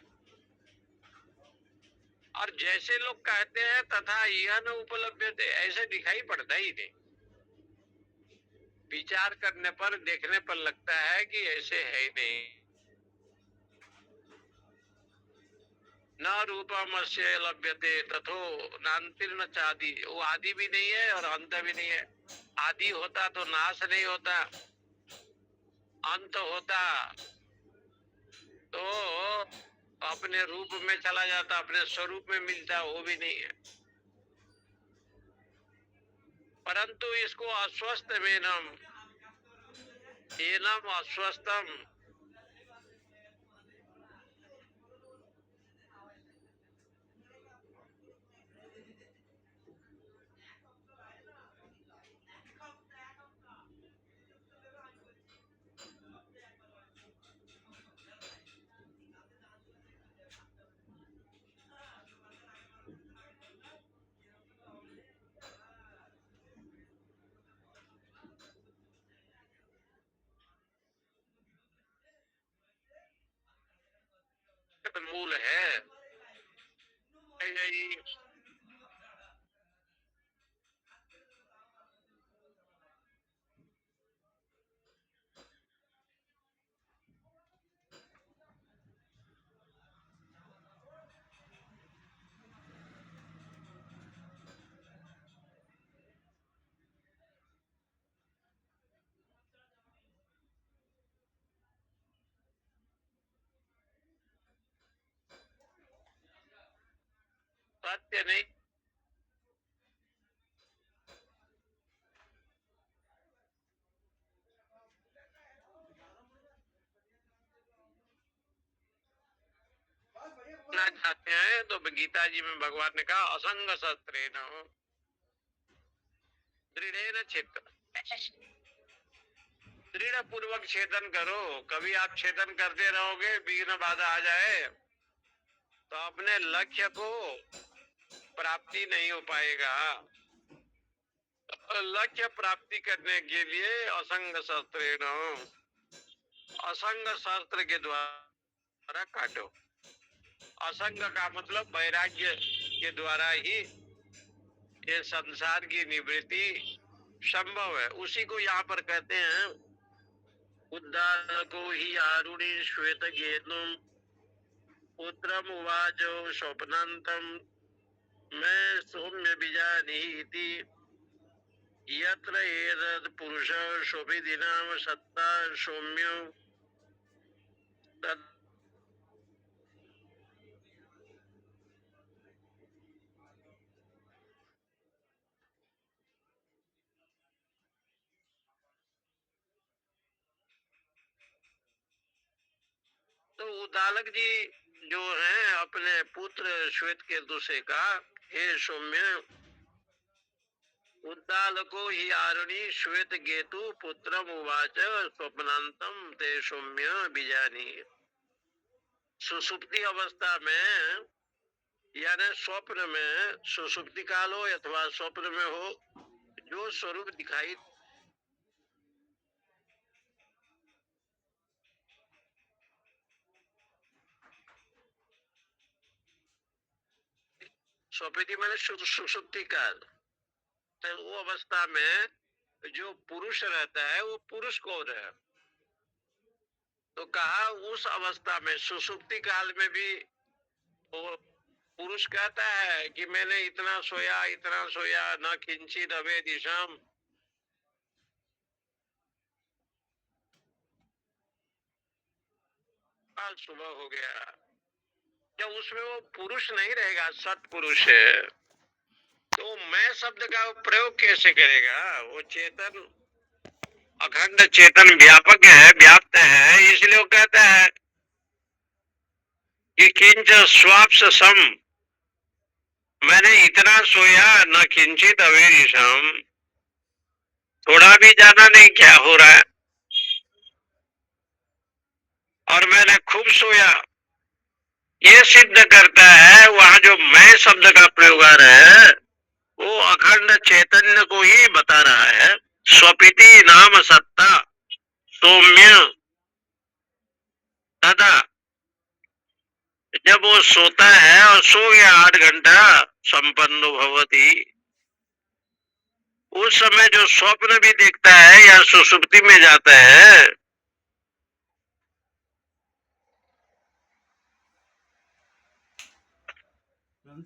और जैसे लोग कहते हैं तथा यह न उपलब्ध थे, ऐसे दिखाई पड़ता ही नहीं। विचार करने पर, देखने पर लगता है कि ऐसे है ही नहीं। न रूपमस्य लभ्यते तथो नान्तिर्न चादि, वो आदि भी नहीं है और अंत भी नहीं है। आदि होता तो नाश नहीं होता, अंत होता तो अपने रूप में चला जाता, अपने स्वरूप में मिलता, वो भी नहीं है। परंतु इसको अस्वस्थ वेनम, एनम अस्वस्थम, मूल है यही। सत्य नहीं, चाहते हैं तो गीता जी में भगवान ने कहा असंग शस्त्रेण दृढ़ेन चित्त, दृढ़ पूर्वक छेदन करो। कभी आप छेदन करते रहोगे, विघ्न बाधा आ जाए तो अपने लक्ष्य को प्राप्ति नहीं हो पाएगा। लक्ष्य प्राप्ति करने के लिए असंग शस्त्रेण, असंग शस्त्र के द्वारा काटो। असंग का मतलब वैराग्य के द्वारा ही ये संसार की निवृत्ति संभव है। उसी को यहाँ पर कहते हैं उद्दार को ही आरुणी श्वेत गेतुम पुत्रम उवाचो स्वप्नांतम मैं सौम्य बीजानीति यत्र एतद् पुरुष शोभिदिनाम सत्ता सौम्यो तत्। तो उद्दालक जी जो हैं अपने पुत्र श्वेत केतु से कहा हे सौम्य, उद्दालको हि आरुणि श्वेत केतु पुत्रम उवाच स्वप्नांतम ते सौम्य बीजानी। सुसुप्ति अवस्था में यानी स्वप्न में, सुसुप्ति काल हो अथवा स्वप्न में हो, जो स्वरूप दिखाई स्वप्ति मैंने सुसुप्ति काल, तो वो अवस्था में जो पुरुष रहता है वो पुरुष कौन है? तो कहा उस अवस्था में सुसुप्ति काल में भी वो पुरुष कहता है कि मैंने इतना सोया न किंचित अवेदिशम। आज सुबह हो गया, जब उसमें वो पुरुष नहीं रहेगा, सत पुरुष है, तो मैं शब्द का प्रयोग कैसे करेगा? वो चेतन अखंड चेतन व्यापक है, व्याप्त है, इसलिए वो कहता है कि किंच स्वाप्स सम, मैंने इतना सोया न किंचित अवेरिशम, थोड़ा भी जाना नहीं क्या हो रहा है, और मैंने खूब सोया। ये सिद्ध करता है वहां जो मैं शब्द का प्रयोग आ रहा है वो अखंड चैतन्य को ही बता रहा है। स्वपिति नाम सत्ता सौम्य तदा, जब वो सोता है और सो गया 8 घंटा संपन्न भवती, उस समय जो स्वप्न भी देखता है या सुसुप्ति में जाता है,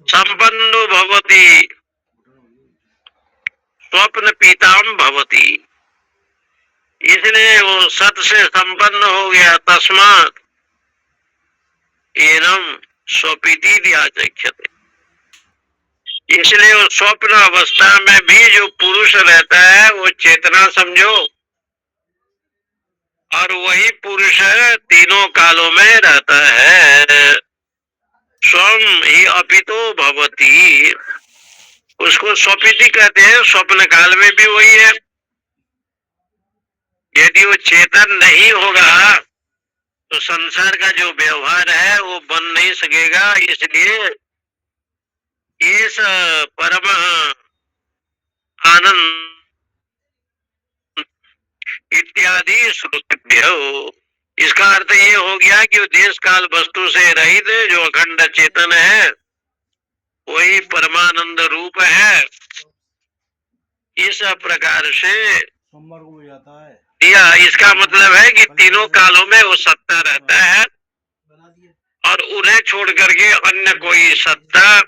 संपन्नो भवती स्वप्न पीताम भवती, इसलिए वो सत से संपन्न हो गया। तस्मात् एनम स्वपीति दिया चक्षते, इसलिए वो स्वप्न अवस्था में भी जो पुरुष रहता है वो चेतना समझो, और वही पुरुष तीनों कालों में रहता है। स्वम ही अपितो भवती, उसको स्वपिति कहते हैं। स्वप्न काल में भी वही है। यदि वो चेतन नहीं होगा तो संसार का जो व्यवहार है वो बन नहीं सकेगा। इसलिए इस परम आनंद इत्यादि श्रुतिभ्यो, इसका अर्थ ये हो गया कि वो देश काल वस्तु से रहित जो अखंड चेतन है वही परमानंद रूप है। इस प्रकार से सोमवार को भी जाता है। दिया, इसका मतलब है कि तीनों कालों में वो सत्ता रहता है और उन्हें छोड़ करके अन्य कोई सत्ता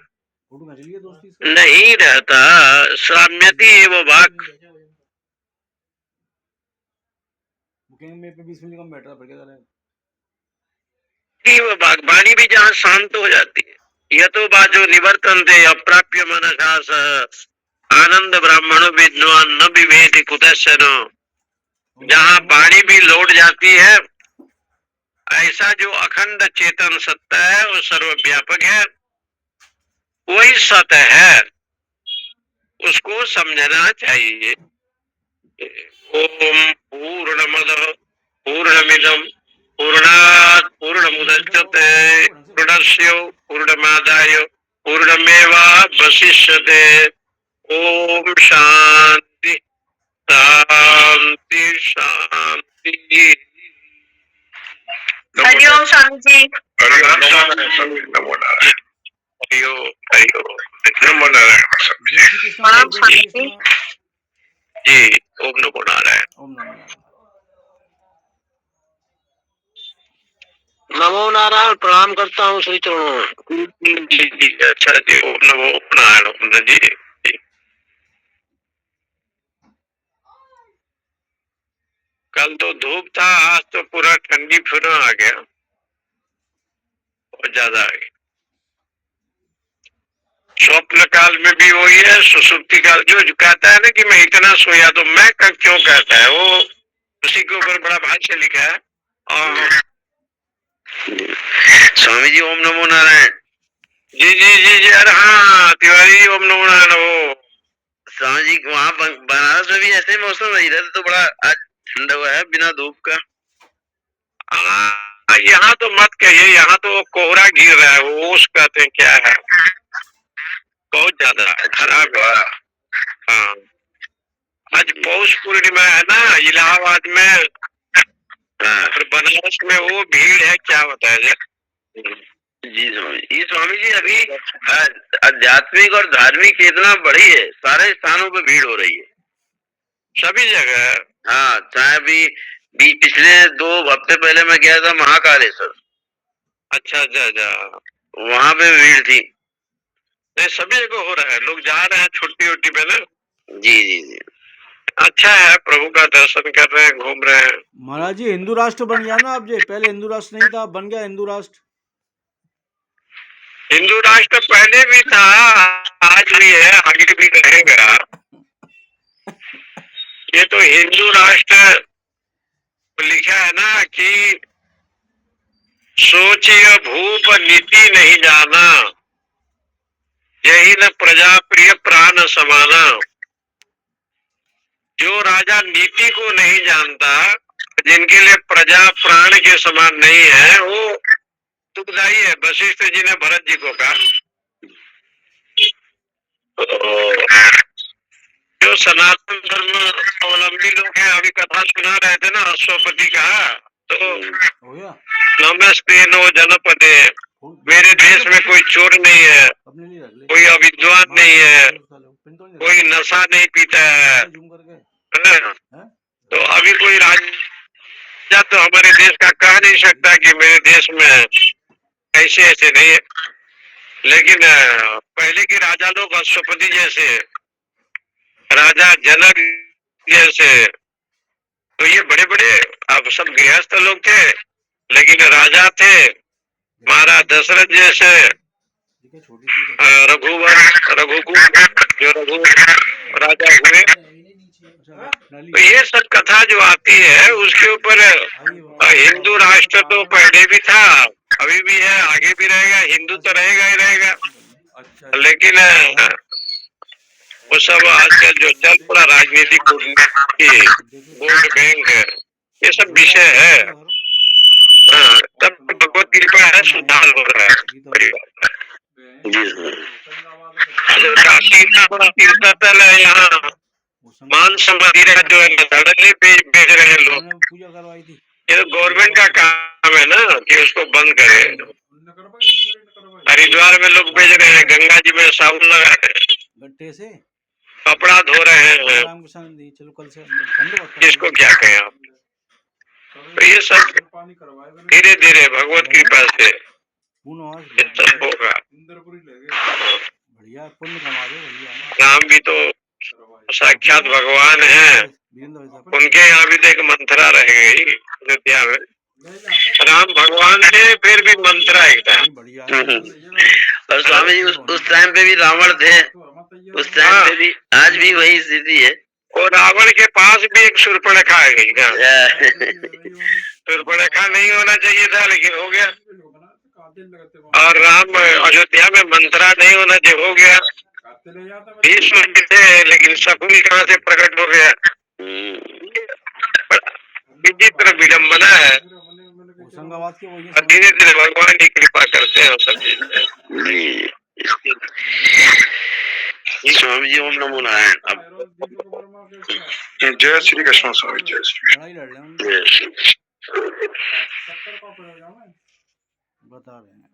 नहीं रहता। साम्यति एवं वाक, में पे 20 मिनट कम बैठ रहा है। बागबानी भी जहाँ शांत हो जाती है, यह तो बाजो निवर्तन थे अप्राप्य मनसास आनंद ब्राह्मणो विद्वान न विवेद कुतश्चन, जहाँ वाणी भी लौट जाती है, ऐसा जो अखंड चेतन सत्ता है वो सर्वव्यापक है, वही सत है, उसको समझना चाहिए। ओम पूर्णमद पूर्णमिदम पूर्णात् पूर्णमुदच्यते पूर्णस्य पूर्णमादाय पूर्णमेवावशिष्यते। ओम शांति शांति शांति। हरिओम स्वामी जी। हरिओम नमो नारायण। हरिओम हरिओम नमो नारायण। प्रणाम स्वामी जी। जी ओम नमो नारायण। ओम नमो नारायण। नमो नारायण। प्रणाम करता हूँ श्री चरणों। जी जी अच्छा जी। ओम नमो नारायण। ओम जी जी। कल तो धूप था, आज तो पूरा ठंडी फिर आ गया और ज्यादा आ गया। स्वप्न काल में भी वही है, सुसुप्ति काल जो कहता है ना कि मैं इतना सोया, तो मैं क्यों कहता है वो उसी के ऊपर बड़ा भाष्य लिखा है। और स्वामी जी ओम नमो नारायण। जी जी जी जी, अरे हाँ तिवारी ओम नमो नारायण। वो स्वामी जी वहाँ बनारस में भी ऐसे मौसम है, इधर तो बड़ा आज ठंडा हुआ है बिना धूप का। यहाँ तो मत कहिए, यहाँ तो कोहरा गिर रहा है, वो ओस कहते हैं क्या है, बहुत ज्यादा खराब है। हाँ आज पौष पूर्णिमा है ना इलाहाबाद में, और बनारस में वो भीड़ है क्या बताया जाए। जी स्वामी जी अभी आध्यात्मिक और धार्मिक चेतना बढ़ी है, सारे स्थानों पे भीड़ हो रही है, सभी जगह। हाँ चाहे भी पिछले 2 हफ्ते पहले मैं गया था महाकालेश्वर। अच्छा अच्छा अच्छा, वहाँ पे भीड़ थी। नहीं सभी जगह हो रहा है, लोग जा रहे हैं छुट्टी उट्टी पे ना। जी जी जी, अच्छा है, प्रभु का दर्शन कर रहे हैं, घूम रहे हैं। महाराज जी हिंदू राष्ट्र बन गया ना अब जे, पहले हिंदू राष्ट्र नहीं था, बन गया हिंदू राष्ट्र। हिंदू राष्ट्र पहले भी था, आज भी है, आगे भी रहेगा। ये तो हिंदू राष्ट्र लिखा है ना कि सोचिए भूप नीति नहीं जाना, यही न प्रजा प्रिय प्राण समाना। जो राजा नीति को नहीं जानता, जिनके लिए प्रजा प्राण के समान नहीं है, वो दुखदाई है। वशिष्ठ जी ने भरत जी को कहा। जो सनातन धर्म अवलंबी लोग हैं, अभी कथा सुना रहे थे ना अश्वपति का, तो नमस्ते नो जनपदे, मेरे देश में कोई चोर नहीं है, कोई अविद्वान नहीं है, कोई नशा नहीं पीता है। तो अभी कोई राजा तो हमारे देश का कह नहीं सकता कि मेरे देश में ऐसे ऐसे नहीं है। लेकिन पहले के राजा लोग अश्वपति जैसे, राजा जनक जैसे, तो ये बड़े बड़े अब सब गृहस्थ लोग थे, लेकिन राजा थे। महाराज दशरथ जैसे, रघुकुल जो रघु राजा हुए। तो ये सब कथा जो आती है उसके ऊपर हिंदू राष्ट्र तो पहले भी था, अभी भी है, आगे भी रहेगा, हिंदू तो रहेगा ही रहेगा। लेकिन वो सब आजकल जो चल पड़ा राजनीतिक वोट बैंक, ये सब विषय है। हाँ, तब भगवत कृपा है, सुधार हो रहा है। जी तीर्थस्थल है यहाँ, मांस मदिरा जो है सडनली बेच रहे हैं लोग। ये तो गवर्नमेंट का काम है ना कि उसको बंद करे। हरिद्वार में लोग बेच रहे हैं, गंगा जी में साबुन लगा रहे हैं, कपड़ा धो रहे हैं, इसको क्या कहें आप। तो ये सब धीरे धीरे भगवत कृपा से ये सब होगा। राम भी तो साक्षात भगवान है, उनके यहाँ भी तो एक मंत्रा रह गई अयोध्या में। राम भगवान थे, फिर भी मंत्रा एक था। और स्वामी जी उस टाइम पे भी रावण थे, उस टाइम पे भी, आज भी वही स्थिति है। और रावण के पास भी एक शूर्पणखा आ गई ना। शूर्पणखा नहीं होना चाहिए था, लेकिन हो गया। और राम अयोध्या में मंत्रा नहीं होना चाहिए, हो गया। भीष्म थे, लेकिन शकुनी कहाँ से प्रकट हो गया। विचित्र विडम्बना है। और धीरे धीरे भगवान की कृपा करते हैं सब चीज। स्वामी जी ओम नमो नारायण। जय श्री कृष्ण स्वामी, जय श्री। बता रहे हैं।